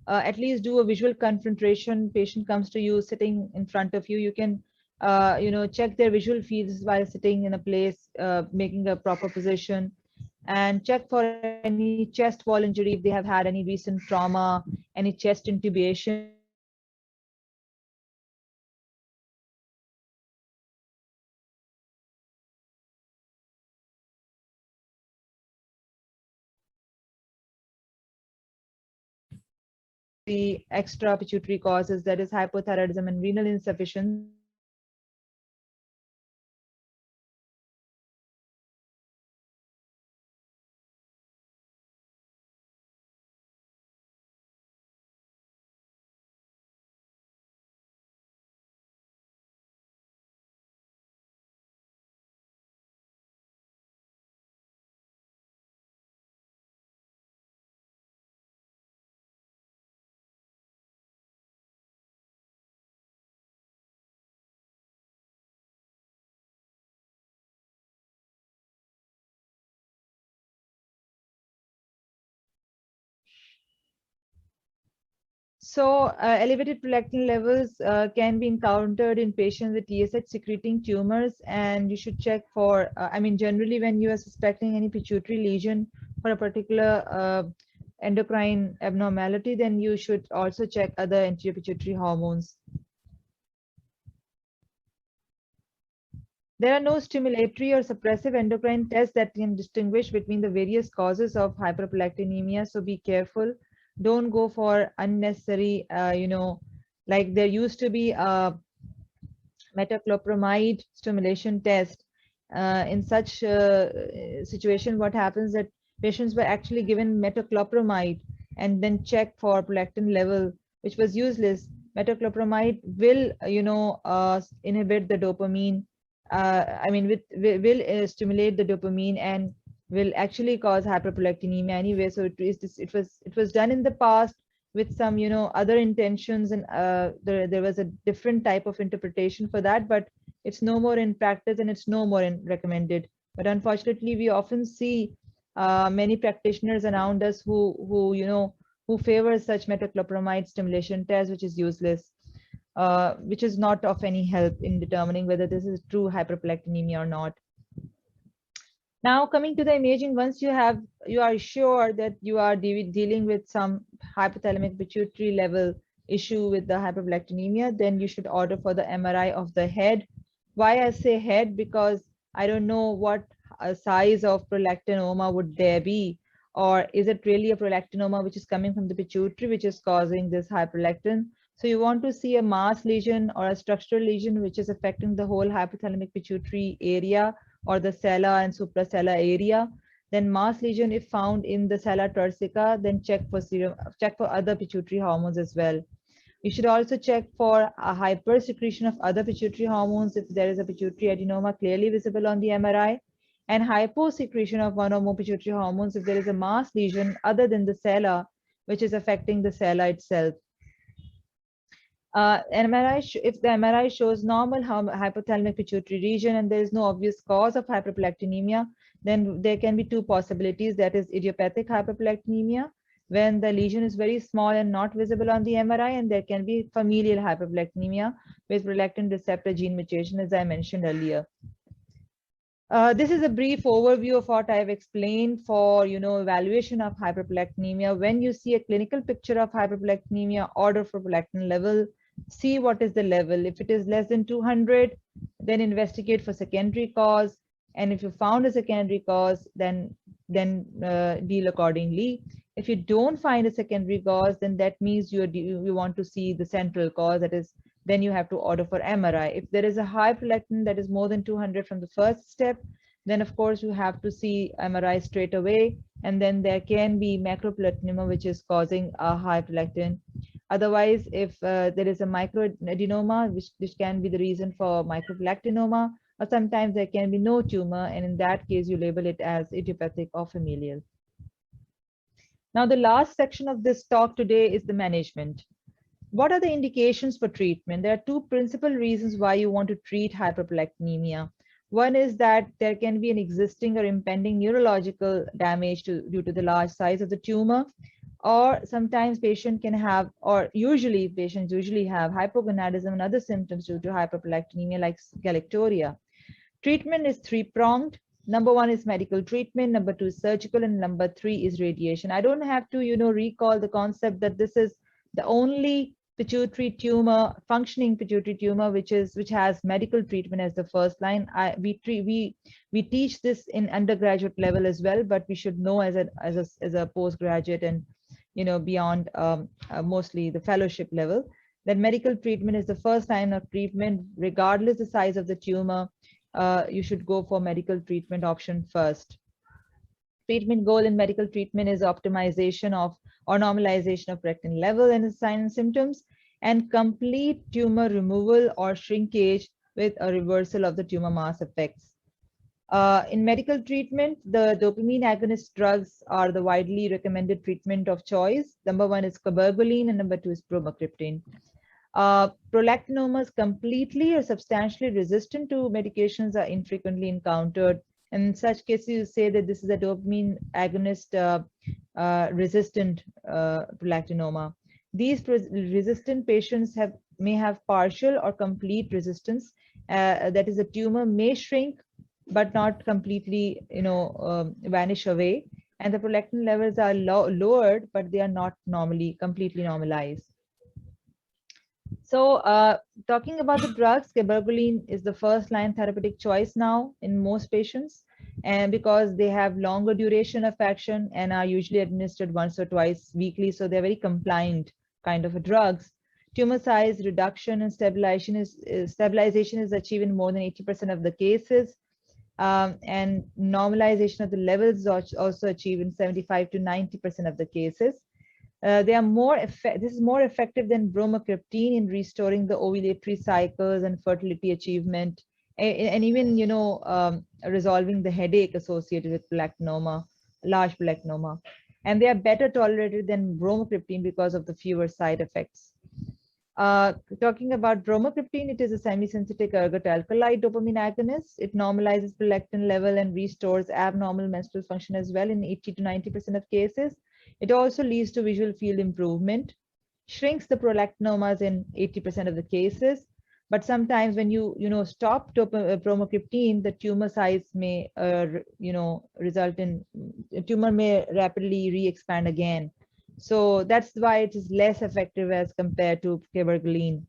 D: at least do a visual confrontation. Patient comes to you sitting in front of you. You can check their visual fields while sitting in a place, making a proper position, and check for any chest wall injury if they have had any recent trauma, any chest intubation. The extra pituitary causes, that is hypothyroidism and renal insufficiency. So elevated prolactin levels can be encountered in patients with TSH secreting tumors, and you should check for, generally when you are suspecting any pituitary lesion for a particular endocrine abnormality, then you should also check other anterior pituitary hormones. There are no stimulatory or suppressive endocrine tests that can distinguish between the various causes of hyperprolactinemia. So be careful. Don't go for unnecessary, like there used to be a metoclopramide stimulation test. In such situation, what happens that patients were actually given metoclopramide and then checked for prolactin level, which was useless. Metoclopramide will, inhibit the dopamine. Will stimulate the dopamine and will actually cause hyperprolactinemia anyway. So it was done in the past with some other intentions, and there was a different type of interpretation for that, but it's no more in practice and it's no more in recommended. But unfortunately, we often see many practitioners around us who favor such metoclopramide stimulation test, which is useless, which is not of any help in determining whether this is true hyperprolactinemia or not. Now, coming to the imaging, once you are sure that you are dealing with some hypothalamic pituitary level issue with the hyperprolactinemia, then you should order for the MRI of the head. Why I say head? Because I don't know what size of prolactinoma would there be, or is it really a prolactinoma which is coming from the pituitary which is causing this hyperprolactin? So you want to see a mass lesion or a structural lesion which is affecting the whole hypothalamic pituitary area or the sella and suprasellar area. Then mass lesion, if found in the sella turcica, then check for other pituitary hormones as well. You should also check for a hypersecretion of other pituitary hormones if there is a pituitary adenoma clearly visible on the MRI, and hyposecretion of one or more pituitary hormones if there is a mass lesion other than the sella which is affecting the sella itself. If the MRI shows normal hypothalamic pituitary region and there is no obvious cause of hyperprolactinemia, then there can be two possibilities. That is idiopathic hyperprolactinemia, when the lesion is very small and not visible on the MRI, and there can be familial hyperprolactinemia with prolactin receptor gene mutation, as I mentioned earlier. This is a brief overview of what I've explained for evaluation of hyperprolactinemia. When you see a clinical picture of hyperprolactinemia, order for prolactin level, see what is the level. If it is less than 200, then investigate for secondary cause, and if you found a secondary cause, then deal accordingly. If you don't find a secondary cause, then that means you want to see the central cause, that is, then you have to order for MRI. If there is a high prolactin that is more than 200 from the first step, then of course you have to see MRI straight away, and then there can be macroprolactinoma which is causing a high prolactin. Otherwise, if there is a microadenoma, which can be the reason for microprolactinoma, or sometimes there can be no tumor, and in that case you label it as idiopathic or familial. Now, the last section of this talk today is the management. What are the indications for treatment? There are two principal reasons why you want to treat hyperprolactinemia. One is that there can be an existing or impending neurological damage due to the large size of the tumor, or sometimes patient can have, or patients usually have hypogonadism and other symptoms due to hyperprolactinemia like galactoria. Treatment is three-pronged. Number one is medical treatment, number two is surgical, and number three is radiation. I don't have to, recall the concept that this is the only pituitary tumor, functioning pituitary tumor, which has medical treatment as the first line. We teach this in undergraduate level as well, but we should know as a postgraduate and beyond, mostly the fellowship level, that medical treatment is the first line of treatment, regardless the size of the tumor. You should go for medical treatment option first. Treatment goal in medical treatment is optimization of or normalization of prolactin level and signs and symptoms, and complete tumor removal or shrinkage with a reversal of the tumor mass effects. In medical treatment, the dopamine agonist drugs are the widely recommended treatment of choice. Number one is cabergoline and number two is bromocriptine. Prolactinomas completely or substantially resistant to medications are infrequently encountered. And in such cases, you say that this is a dopamine agonist resistant prolactinoma. These resistant patients may have partial or complete resistance. That is, a tumor may shrink, but not completely, vanish away. And the prolactin levels are lowered, but they are not completely normalized. So talking about the drugs, cabergoline is the first line therapeutic choice now in most patients, and because they have longer duration of action and are usually administered once or twice weekly, so they're very compliant kind of a drugs. Tumor size reduction and stabilization is achieved in more than 80% of the cases, and normalization of the levels is also achieved in 75 to 90% of the cases. They are this is more effective than bromocriptine in restoring the ovulatory cycles and fertility achievement, and even, you know, resolving the headache associated with prolactinoma, large prolactinoma. And they are better tolerated than bromocriptine because of the fewer side effects. Talking about bromocriptine, it is a semi-synthetic ergot-alkaloid dopamine agonist. It normalizes prolactin level and restores abnormal menstrual function as well in 80 to 90% of cases. It also leads to visual field improvement, shrinks the prolactinomas in 80% of the cases. But sometimes when you stop bromocriptine, the tumor size may result in tumor may rapidly re-expand again. So that's why it is less effective as compared to cabergoline.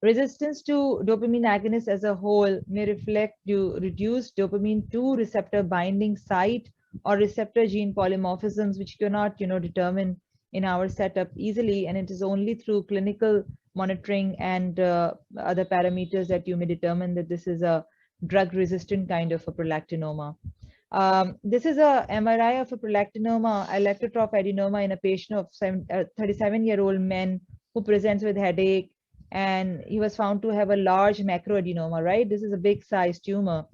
D: Resistance to dopamine agonists as a whole may reflect reduced dopamine 2 receptor binding site or receptor gene polymorphisms, which you cannot determine in our setup easily, and it is only through clinical monitoring and other parameters that you may determine that this is a drug resistant kind of a prolactinoma. This is a MRI of a prolactinoma allelotroph adenoma in a patient of 37-year-old man who presents with headache, and he was found to have a large macroadenoma, right? This is a big size tumor.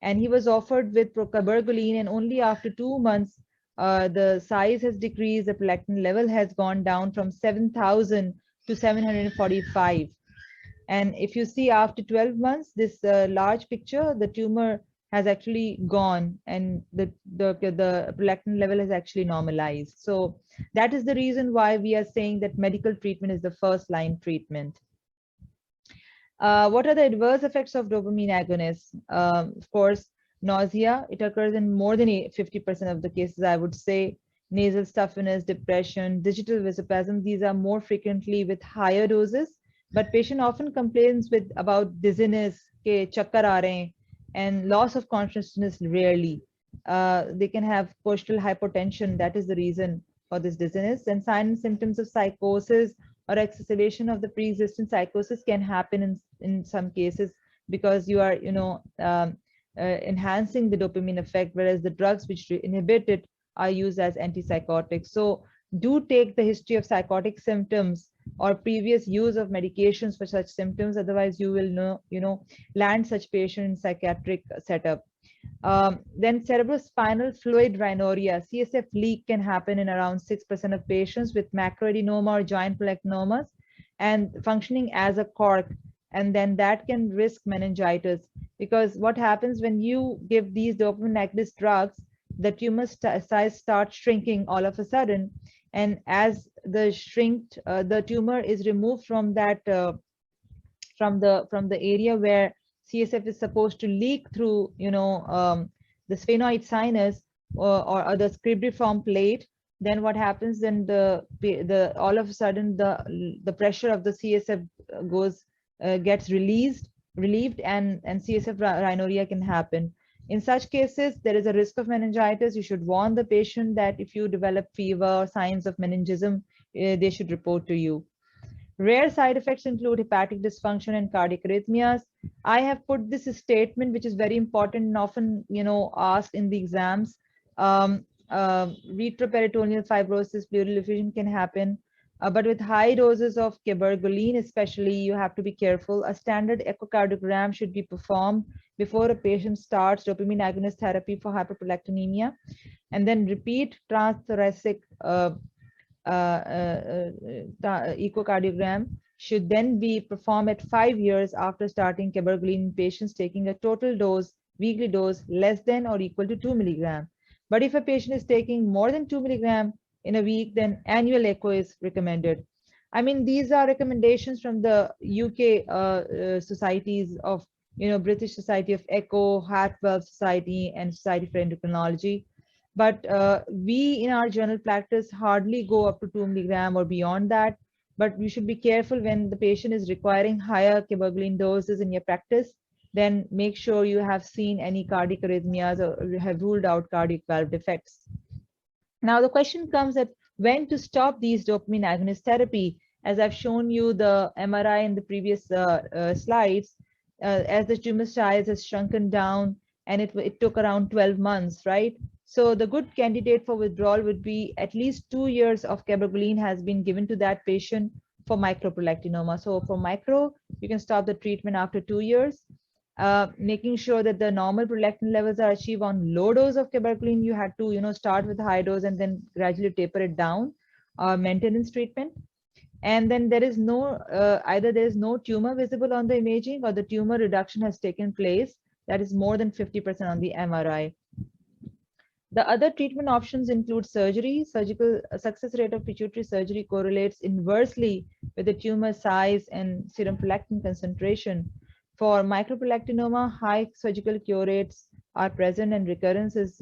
D: And he was offered with cabergoline, and only after 2 months, the size has decreased, the prolactin level has gone down from 7,000 to 745. And if you see after 12 months, this large picture, the tumor has actually gone and the prolactin level has actually normalized. So that is the reason why we are saying that medical treatment is the first line treatment. What are the adverse effects of dopamine agonists? Of course, nausea. It occurs in more than 50% of the cases, I would say. Nasal stuffiness, depression, digital vasospasm. These are more frequently with higher doses, but patient often complains about dizziness, chakkar aa rahe hain, and loss of consciousness rarely. They can have postural hypotension. That is the reason for this dizziness. And signs and symptoms of psychosis or exacerbation of the pre-existing psychosis can happen in some cases because you are, enhancing the dopamine effect, whereas the drugs which inhibit it are used as antipsychotics. So do take the history of psychotic symptoms or previous use of medications for such symptoms. Otherwise, you will land such patient in psychiatric setup. Then cerebrospinal fluid rhinorrhea, CSF leak, can happen in around 6% of patients with macroadenoma or giant prolactinomas and functioning as a cork. And then that can risk meningitis, because what happens when you give these dopamine agonist drugs, the tumor size starts shrinking all of a sudden. And as the tumor is removed from that, from the area where CSF is supposed to leak through, the sphenoid sinus or the scribriform plate, then what happens? Then the all of a sudden the pressure of the CSF gets relieved, and CSF rhinorrhea can happen. In such cases, there is a risk of meningitis. You should warn the patient that if you develop fever or signs of meningism, they should report to you. Rare side effects include hepatic dysfunction and cardiac arrhythmias. I have put this statement, which is very important and often, asked in the exams. Retroperitoneal fibrosis, pleural effusion can happen, but with high doses of cabergoline, especially, you have to be careful. A standard echocardiogram should be performed before a patient starts dopamine agonist therapy for hyperprolactinemia, and then repeat transthoracic echocardiogram should then be performed at 5 years after starting cabergoline in patients taking a total dose, weekly dose, less than or equal to 2 milligram. But if a patient is taking more than 2 milligram in a week, then annual echo is recommended. I mean, these are recommendations from the UK societies of, British Society of Echo, Heart Valve Society, and Society for Endocrinology. But we in our general practice hardly go up to 2 milligram or beyond that. but you should be careful when the patient is requiring higher cabergoline doses in your practice. Then make sure you have seen any cardiac arrhythmias or you have ruled out cardiac valve defects. Now the question comes at when to stop these dopamine agonist therapy. As I've shown you the MRI in the previous slides, as the tumor size has shrunken down, and it took around 12 months, right? So the good candidate for withdrawal would be at least 2 years of cabergoline has been given to that patient for microprolactinoma. So for micro, you can stop the treatment after 2 years. Making sure that the normal prolactin levels are achieved on low dose of cabergoline. You had to, start with high dose and then gradually taper it down, maintenance treatment. And then there is no, either there is no tumor visible on the imaging or the tumor reduction has taken place. That is more than 50% on the MRI. The other treatment options include surgery. Surgical success rate of pituitary surgery correlates inversely with the tumor size and serum prolactin concentration. For microprolactinoma, high surgical cure rates are present and recurrence is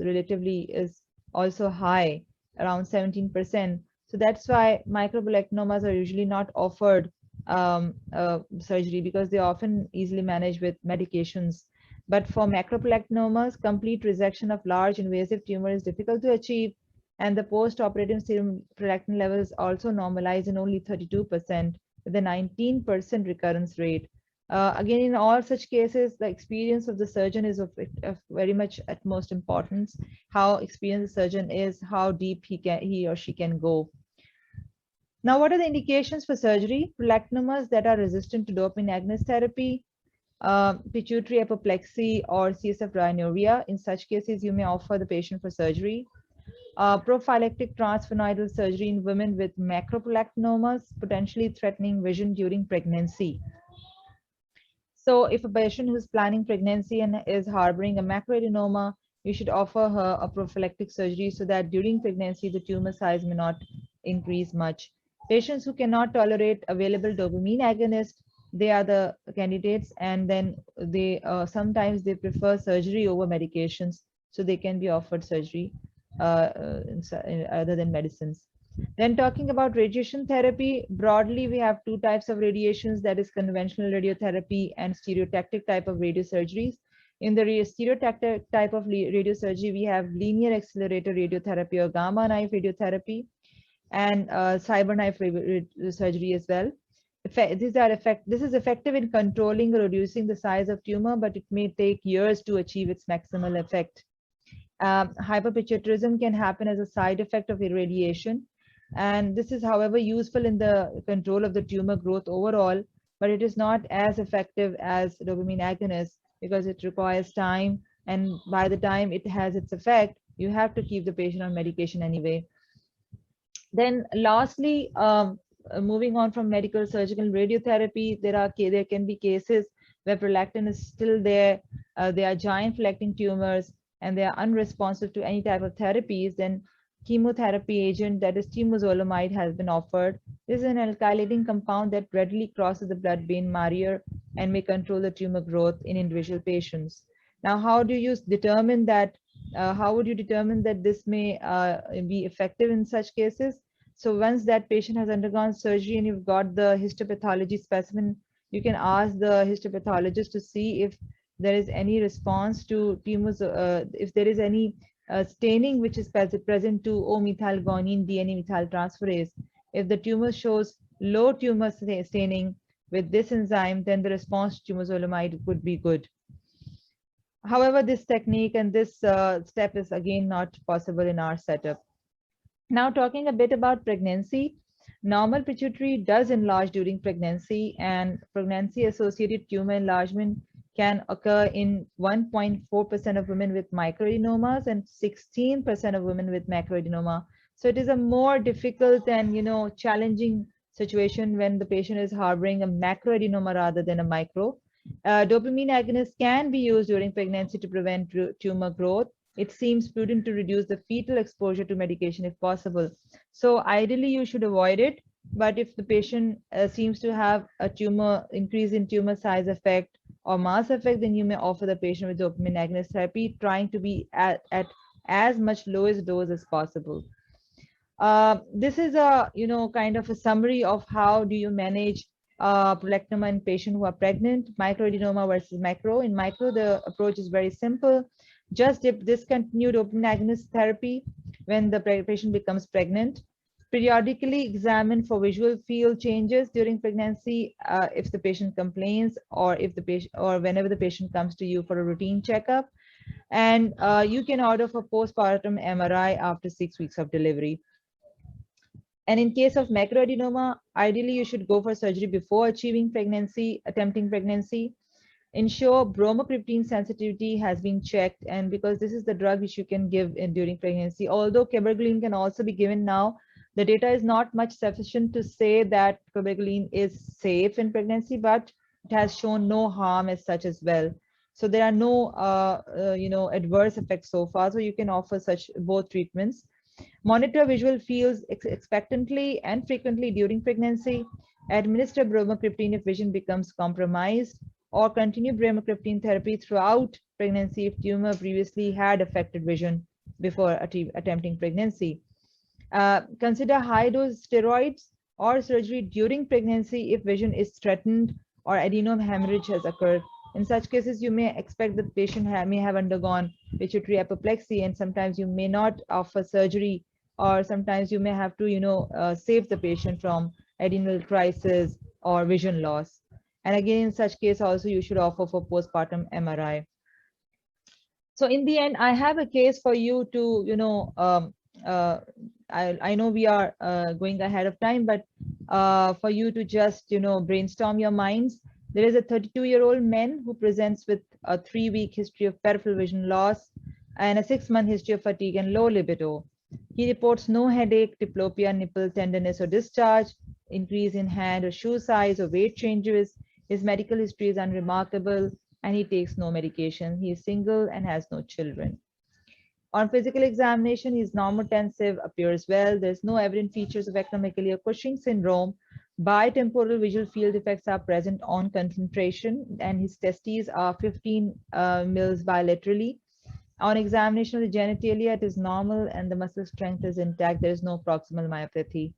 D: also high, around 17%. So that's why microprolactinomas are usually not offered surgery because they often easily managed with medications. But for macroprolactinomas, complete resection of large invasive tumor is difficult to achieve, and the post-operative serum prolactin levels also normalize in only 32% with a 19% recurrence rate. Again, in all such cases, the experience of the surgeon is of very much utmost importance. How experienced the surgeon is, how deep he or she can go. Now, what are the indications for surgery? Prolactinomas that are resistant to dopamine agonist therapy, pituitary apoplexy or CSF rhinorrhea. In such cases, you may offer the patient for surgery. Prophylactic transsphenoidal surgery in women with macroprolactinomas, potentially threatening vision during pregnancy. So if a patient who's planning pregnancy and is harboring a macroadenoma, you should offer her a prophylactic surgery so that during pregnancy, the tumor size may not increase much. Patients who cannot tolerate available dopamine agonists, they are the candidates, and then they sometimes they prefer surgery over medications, so they can be offered surgery other than medicines. Then talking about radiation therapy, broadly, we have two types of radiations, that is conventional radiotherapy and stereotactic type of radiosurgeries. In the stereotactic type of radiosurgery, we have linear accelerator radiotherapy or gamma knife radiotherapy and cyberknife surgery as well. This is effective in controlling or reducing the size of tumor, but it may take years to achieve its maximal effect. Hyperpituitarism can happen as a side effect of irradiation. And this is, however, useful in the control of the tumor growth overall, but it is not as effective as dopamine agonists because it requires time. And by the time it has its effect, you have to keep the patient on medication anyway. Then lastly, moving on from medical surgical radiotherapy, there can be cases where prolactin is still there. They are giant prolactin tumors and they are unresponsive to any type of therapies. Then chemotherapy agent, that is temozolomide, has been offered. This is an alkylating compound that readily crosses the blood-brain barrier and may control the tumor growth in individual patients. Now, how do you determine that? How would you determine that this may be effective in such cases? So once that patient has undergone surgery and you've got the histopathology specimen, you can ask the histopathologist to see if there is any response to tumors, if there is any staining which is present to O-methylguanine DNA methyltransferase. If the tumor shows low tumor staining with this enzyme, then the response to temozolomide would be good. However, this technique and this step is again not possible in our setup. Now talking a bit about pregnancy, normal pituitary does enlarge during pregnancy, and pregnancy-associated tumor enlargement can occur in 1.4% of women with microadenomas and 16% of women with macroadenoma. So it is a more difficult and challenging situation when the patient is harboring a macroadenoma rather than a micro. Dopamine agonists can be used during pregnancy to prevent tumor growth. It seems prudent to reduce the fetal exposure to medication if possible. So ideally you should avoid it, but if the patient seems to have a tumor increase in tumor size effect or mass effect, then you may offer the patient with dopamine agonist therapy, trying to be at as much lowest dose as possible. This is a, kind of a summary of how do you manage prolactinoma in patients who are pregnant, microadenoma versus macro. In micro, the approach is very simple. Just discontinue dopamine agonist therapy when the patient becomes pregnant. Periodically examine for visual field changes during pregnancy if the patient complains, or if the patient, or whenever the patient comes to you for a routine checkup. And you can order for postpartum MRI after 6 weeks of delivery. And in case of macroadenoma, ideally you should go for surgery before attempting pregnancy. Ensure bromocriptine sensitivity has been checked, and because this is the drug which you can give during pregnancy, although cabergoline can also be given now, the data is not much sufficient to say that cabergoline is safe in pregnancy, but it has shown no harm as such as well. So there are no adverse effects so far, so you can offer such both treatments. Monitor visual fields expectantly and frequently during pregnancy. Administer bromocriptine if vision becomes compromised, or continue bromocriptine therapy throughout pregnancy if tumor previously had affected vision before attempting pregnancy. Consider high-dose steroids or surgery during pregnancy if vision is threatened or adenoma hemorrhage has occurred. In such cases, you may expect the patient may have undergone pituitary apoplexy, and sometimes you may not offer surgery, or sometimes you may have to, save the patient from adenal crisis or vision loss. And again, in such case, also you should offer for postpartum MRI. So in the end, I have a case for you to, I know we are going ahead of time, but for you to just, brainstorm your minds. There is a 32-year-old man who presents with a 3-week history of peripheral vision loss and a 6-month history of fatigue and low libido. He reports no headache, diplopia, nipple tenderness or discharge, increase in hand or shoe size or weight changes. His medical history is unremarkable and he takes no medication. He is single and has no children. On physical examination, he is normotensive, appears well. There's no evident features of acromegaly or Cushing syndrome. Bitemporal visual field defects are present on confrontation, and his testes are 15 mils bilaterally. On examination of the genitalia, it is normal and the muscle strength is intact. There is no proximal myopathy.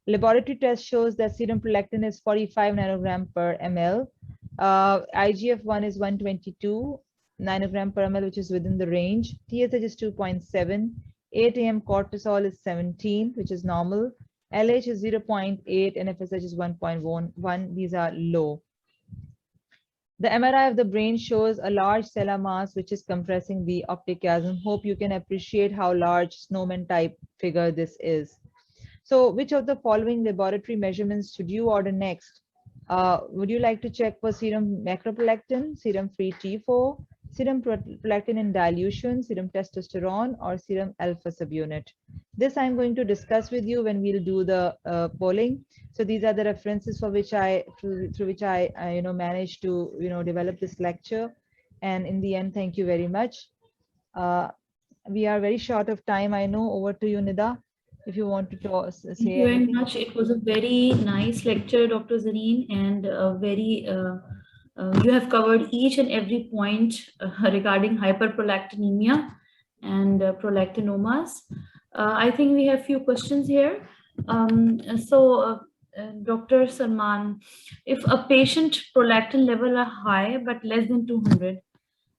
D: Laboratory test shows that serum prolactin is 45 nanogram per ml. IGF-1 is 122 nanogram per ml, which is within the range. TSH is 2.7. 8 AM cortisol is 17, which is normal. LH is 0.8 and FSH is 1.1. These are low. The MRI of the brain shows a large stellar mass which is compressing the optic chiasm. Hope you can appreciate how large snowman type figure this is. So which of the following laboratory measurements should you order next? Would you like to check for serum macroprolactin, serum free T4, serum prolactin in dilution, serum testosterone, or serum alpha subunit? This I'm going to discuss with you when we'll do the polling. So these are the references for which through which I managed to develop this lecture. And in the end, thank you very much. We are very short of time, I know. Over to you, Nida, if you want to say
B: Thank you very
D: anything.
B: much. It was a very nice lecture, Dr. Zareen, and you have covered each and every point regarding hyperprolactinemia and prolactinomas. I think we have few questions here. Dr. Salman, if a patient prolactin level are high but less than 200,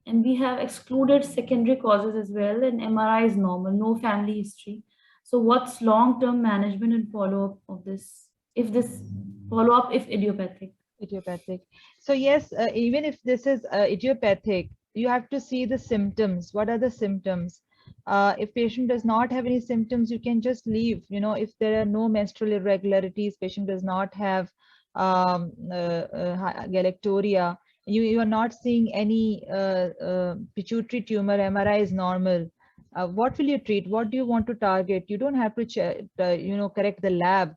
B: and we have excluded secondary causes as well, and MRI is normal, no family history. So what's long-term management and follow-up of this, if this follow-up if idiopathic?
D: Idiopathic. So yes, even if this is idiopathic, you have to see the symptoms. What are the symptoms? If patient does not have any symptoms, you can just leave. If there are no menstrual irregularities, patient does not have galactoria, you are not seeing any pituitary tumor, MRI is normal. What will you treat? What do you want to target? You don't have to correct the lab.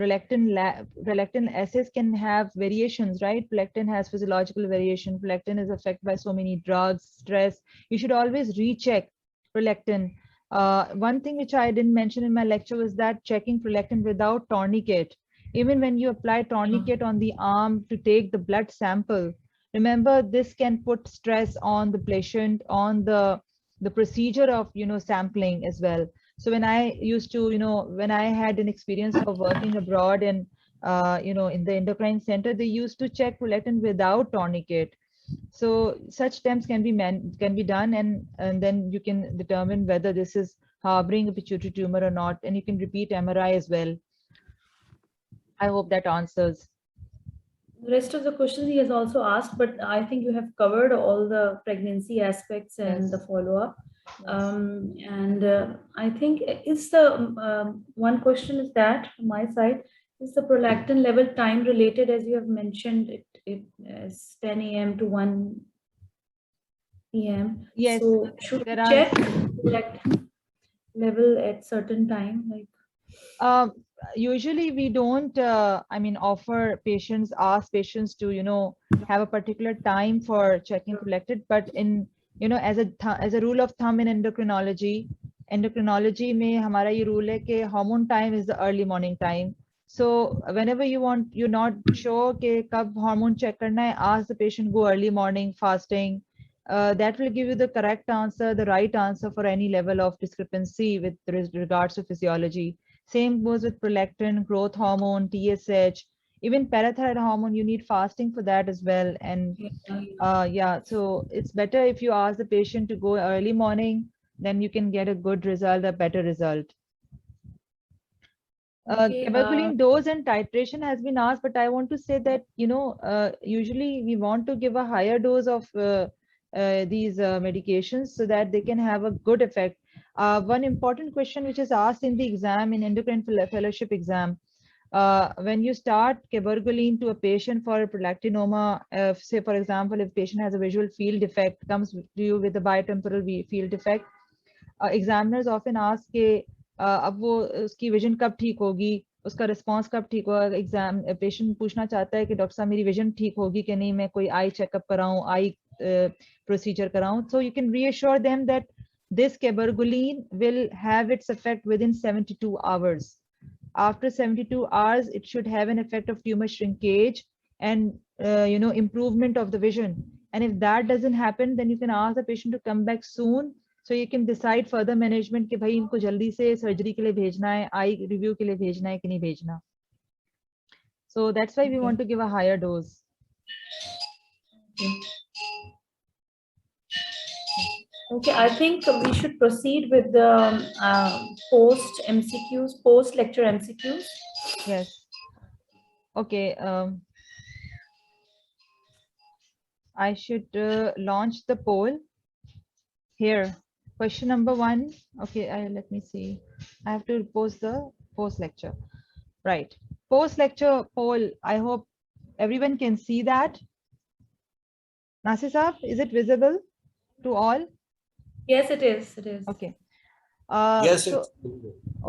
D: Prolactin assays can have variations, right? Prolactin has physiological variation. Prolactin is affected by so many drugs, stress. You should always recheck prolactin. One thing which I didn't mention in my lecture was that checking prolactin without tourniquet. Even when you apply tourniquet on the arm to take the blood sample, remember this can put stress on the patient, on the procedure of sampling as well. So when I used to, when I had an experience of working abroad and, in the endocrine center, they used to check prolactin without tourniquet. So such temps can be done, and then you can determine whether this is harboring a pituitary tumor or not, and you can repeat MRI as well. I hope that answers.
B: The rest of the questions he has also asked, but I think you have covered all the pregnancy aspects and
D: Yes.
B: the follow-up.
D: Yes.
B: And I think is the one question is that from my side, is the prolactin level time related, as you have mentioned it is 10 a.m. to 1 p.m.
D: Yes,
B: So should we
D: there are.
B: check prolactin level at certain time, like?
D: Um, Usually we don't, offer patients, ask patients to, have a particular time for checking prolactin, but in, as a rule of thumb in endocrinology में हमारा ये rule है कि hormone time is the early morning time. So whenever you're not sure कि कब hormone check करना है, ask the patient go early morning fasting. That will give you the correct answer, the right answer for any level of discrepancy with regards to physiology. Same goes with prolactin, growth hormone, TSH, even parathyroid hormone. You need fasting for that as well. And so it's better if you ask the patient to go early morning, then you can get a good result, a better result. Cabergoline dose and titration has been asked, but I want to say that, usually we want to give a higher dose of these medications so that they can have a good effect. One important question which is asked in the exam, in endocrine fellowship exam, when you start cabergoline to a patient for prolactinoma, say for example, if patient has a visual field defect, comes to you with a biotemporal field defect, examiners often ask के अब वो उसकी vision कब ठीक होगी, उसका response कब ठीक होगा. एग्जाम पेशेंट पूछना चाहता है कि डॉक्टर साहब मेरी विजन ठीक होगी कि नहीं, मैं कोई आई चेकअप कराऊं, आई प्रोसीजर कराऊं. So you can reassure them that this cabergoline will have its effect within 72 hours. After 72 hours, it should have an effect of tumor shrinkage and improvement of the vision. And if that doesn't happen, then you can ask the patient to come back soon. So you can decide further management कि भाई इनको जल्दी से surgery के लिए भेजना है, I review के लिए भेजना है कि नहीं भेजना. So that's why we want to give a higher dose.
B: Okay, I think we should proceed with the post MCQs, post lecture MCQs.
D: Yes. Okay. I should launch the poll here. Question number 1. Okay, let me see. I have to post the post lecture. Right. Post lecture poll. I hope everyone can see that. Nasir Saab, is it visible to all?
B: Yes, it is. It is.
D: Okay.
C: Yes,
D: so,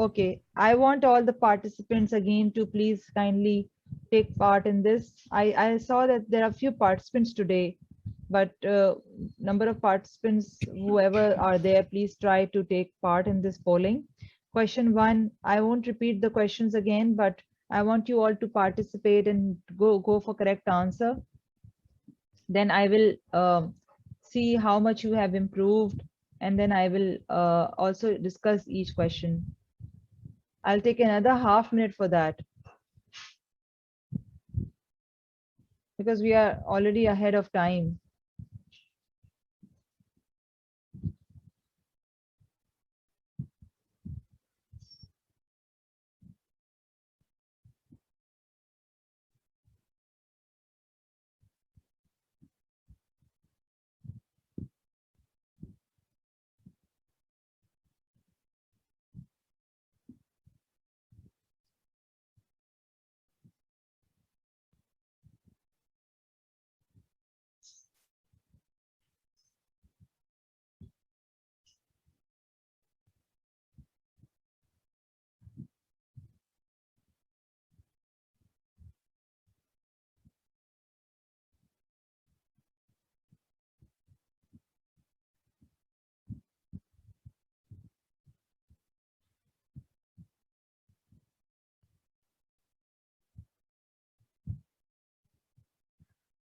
D: okay. I want all the participants again to please kindly take part in this. I saw that there are few participants today, but number of participants, whoever are there, please try to take part in this polling. Question 1, I won't repeat the questions again, but I want you all to participate and go for correct answer. Then I will see how much you have improved, and then I will also discuss each question. I'll take another half minute for that, because we are already ahead of time.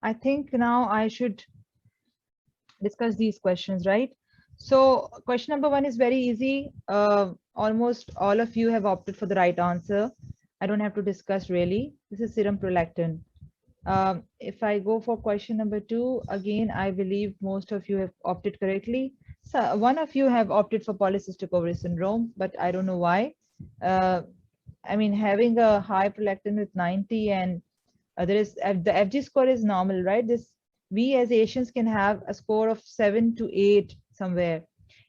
D: I think now I should discuss these questions, right? So question number 1 is very easy. almost all of you have opted for the right answer. I don't have to discuss really. This is serum prolactin. If I go for question number 2, again, I believe most of you have opted correctly. So one of you have opted for polycystic ovary syndrome, but I don't know why. I mean, having a high prolactin with 90 and there is the FG score is normal, right? We as Asians can have a score of 7 to 8 somewhere.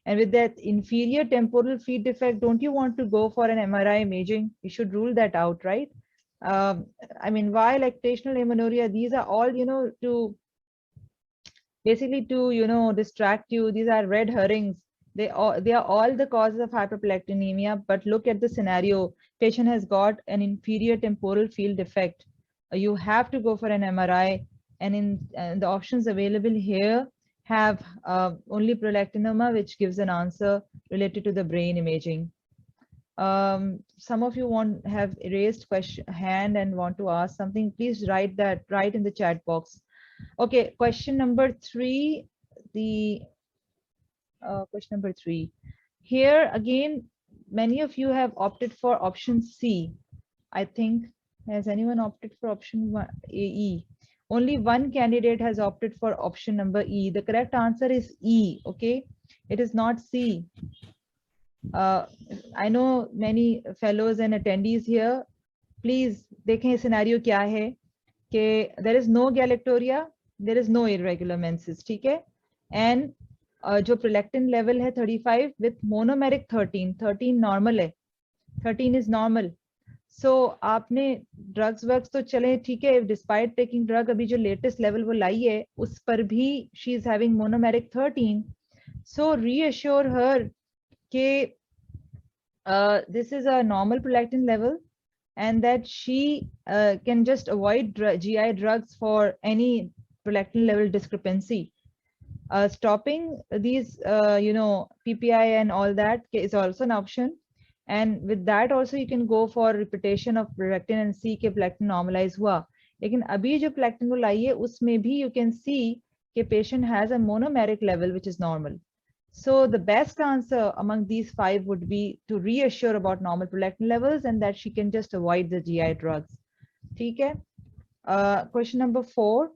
D: And with that inferior temporal field defect, don't you want to go for an MRI imaging? You should rule that out, right? I mean, why lactational amenorrhea? These are all, to basically to, distract you. These are red herrings. They are all the causes of hyperprolactinemia, but look at the scenario. Patient has got an inferior temporal field defect. You have to go for an MRI, and in the options available here have only prolactinoma, which gives an answer related to the brain imaging. Some of you have raised hand and want to ask something. Please write in the chat box. Okay, question number 3. Question number 3. Here again, many of you have opted for option C. I think, has anyone opted for option E? Only one candidate has opted for option number E. The correct answer is E, okay? It is not C. I know many fellows and attendees here. Please, देखें scenario क्या है कि there is no galactoria, there is no irregular menses, ठीक है? And जो prolactin level है 35 with monomeric 13 normal है, 13 is normal. So आपने drugs works तो चले ठीक है, despite taking drug अभी जो latest level वो लाई है उस पर भी she is having monomeric 13. So reassure her कि this is a normal prolactin level and that she can just avoid GI drugs for any prolactin level discrepancy. Stopping these, PPI and all that is also an option. And with that also you can go for repetition of prolactin and see कि prolactin normalize हुआ. लेकिन अभी जो prolactin को लाई है उसमें भी you can see कि patient has a monomeric level which is normal. So the best answer among these 5 would be to reassure about normal prolactin levels and that she can just avoid the GI drugs. ठीक है? Question number 4.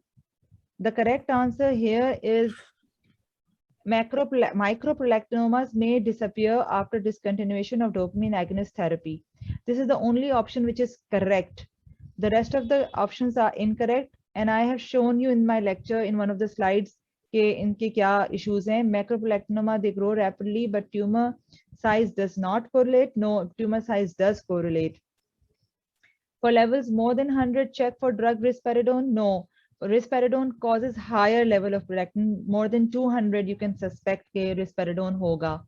D: The correct answer here is microprolactinomas may disappear after discontinuation of dopamine agonist therapy. This is the only option which is correct. The rest of the options are incorrect, and I have shown you in my lecture in one of the slides कि इनके क्या issues हैं. Macroprolactinoma, they grow rapidly, but tumor size does not correlate. No, tumor size does correlate. For levels more than 100, check for drug risperidone. No, risperidone causes higher level of prolactin. More than 200, you can suspect कि risperidone होगा.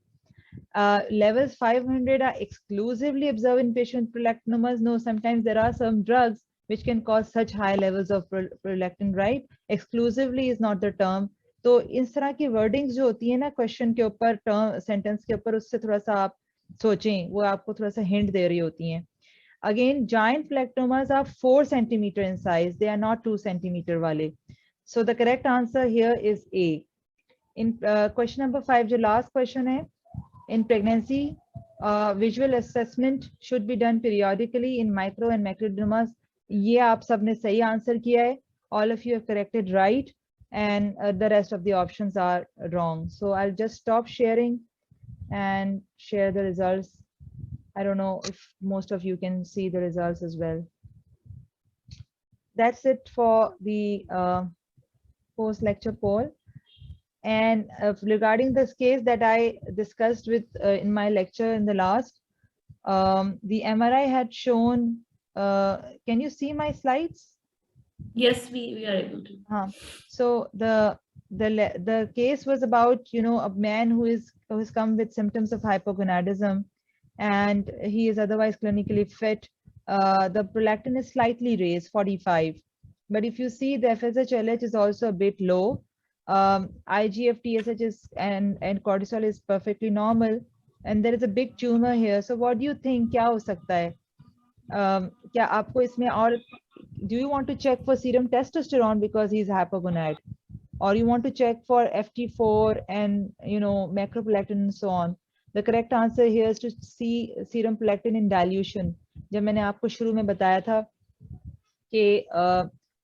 D: Levels 500 are exclusively observed in patient prolactinomas. No, sometimes there are some drugs which can cause such high levels of prolactin, right? Exclusively is not the term. तो इस तरह की wordings जो होती है ना क्वेश्चन के ऊपर, टर्म सेंटेंस के ऊपर, उससे थोड़ा सा आप सोचें, वो आपको थोड़ा सा हिंट दे रही होती हैं. Again, giant prolactinomas are 4 centimeter in size. They are not 2 centimeter वाले. So the correct answer here is A. In question number 5, जो last question है, in pregnancy, visual assessment should be done periodically in micro and macrodenomas. ये आप सबने सही answer किया है. All of you have corrected right. And the rest of the options are wrong. So I'll just stop sharing and share the results. I don't know if most of you can see the results as well. That's it for the post-lecture poll. And regarding this case that I discussed with in my lecture in the last, the MRI had shown, can you see my slides?
B: Yes, we are able to.
D: So the case was about, a man who has come with symptoms of hypogonadism, and he is otherwise clinically fit. The prolactin is slightly raised, 45, but if you see the FSH-LH is also a bit low. IGF, TSH is and cortisol is perfectly normal, and there is a big tumor here. So what do you think? क्या हो सकता है? क्या आपको इसमें और do you want to check for serum testosterone because he's hypogonad, or you want to check for FT4 and macroprolactin and so on? The correct answer here is to see serum prolactin in dilution. जब मैंने आपको शुरू में बताया था कि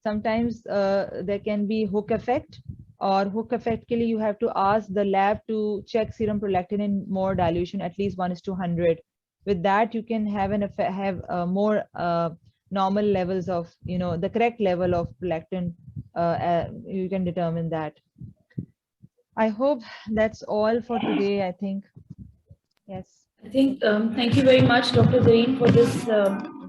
D: sometimes there can be hook effect, or hook effect के लिए you have to ask the lab to check serum prolactin in more dilution, at least 1:100. With that, you can have more normal levels of, the correct level of prolactin. You can determine that. I hope that's all for today, I think. Yes.
B: I think, thank you very much, Dr. Zareen, for this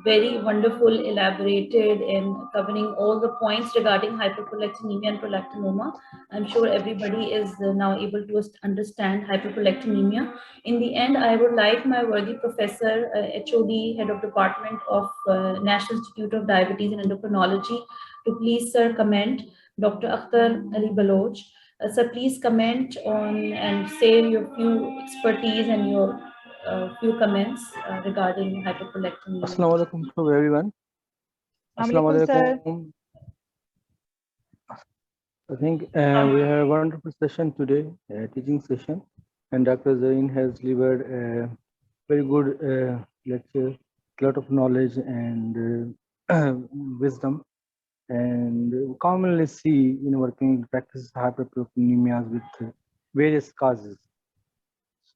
B: very wonderful, elaborated, and covering all the points regarding hyperprolactinemia and prolactinoma. I'm sure everybody is now able to understand hyperprolactinemia. In the end, I would like my worthy professor, HOD, Head of Department of National Institute of Diabetes and Endocrinology, to please, sir, comment. Dr. Akhtar Ali Baloch. Sir, please comment on and say your few expertise and your few comments regarding hyperprolactinemia.
A: Assalamu alaikum to everyone.
D: Assalamu alaikum, sir.
A: Alaikum. I think we have a wonderful session today, teaching session, and Dr. Zareen has delivered a very good lecture, a lot of knowledge and wisdom. And we commonly see in our clinical practice hyperprolactinemias with various causes.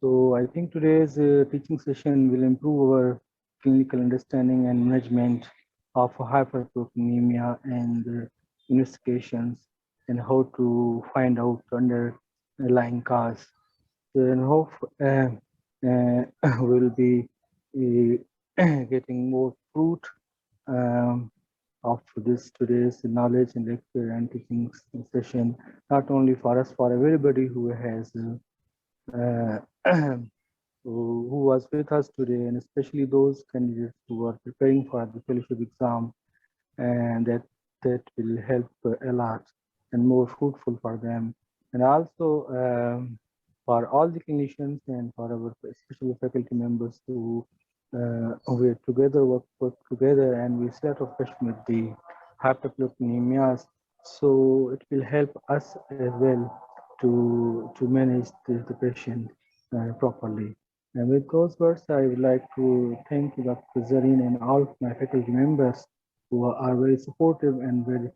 A: So I think today's teaching session will improve our clinical understanding and management of hyperprolactinemia and investigations and how to find out underlying cause. So I hope we will be getting more fruit of this today's knowledge and lecture and teaching session, not only for us, for everybody who has who was with us today, and especially those candidates who are preparing for the fellowship exam, and that will help a lot and more fruitful for them. And also for all the clinicians and for our especially faculty members who we together work together, and we set a question with the hyperprolactinemias, so it will help us as well to manage the patient properly. And with those words, I would like to thank Dr. Zareen and all of my faculty members who are very supportive and very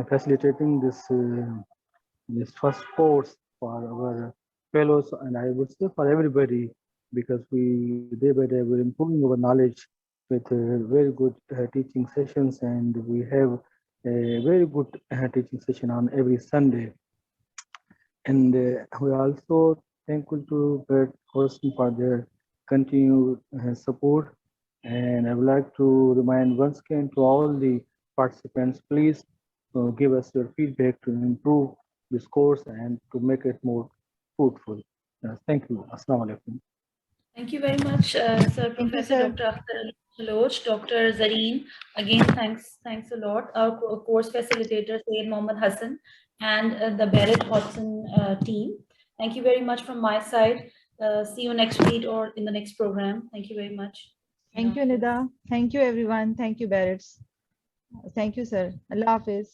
A: facilitating this first course for our fellows, and I would say for everybody, because we day by day we're improving our knowledge with very good teaching sessions, and we have a very good teaching session on every Sunday. And we are also thankful to Bert Horsten for their continued support. And I would like to remind once again to all the participants, please give us your feedback to improve this course and to make it more fruitful. Thank you. Assalamu alaikum.
B: Thank you very much, Sir Professor
D: sir.
B: Dr. Akhtar Ali Baloch, Dr. Zareen. Again, thanks a lot. Our course facilitator, Syed Mohammad Hassan, and the Barrett Hodgson team. Thank you very much from my side. See you next week or in the next program. Thank you very much.
D: Thank you, Nida. Thank you, everyone. Thank you, Barrett. Thank you, sir. Allah Hafiz.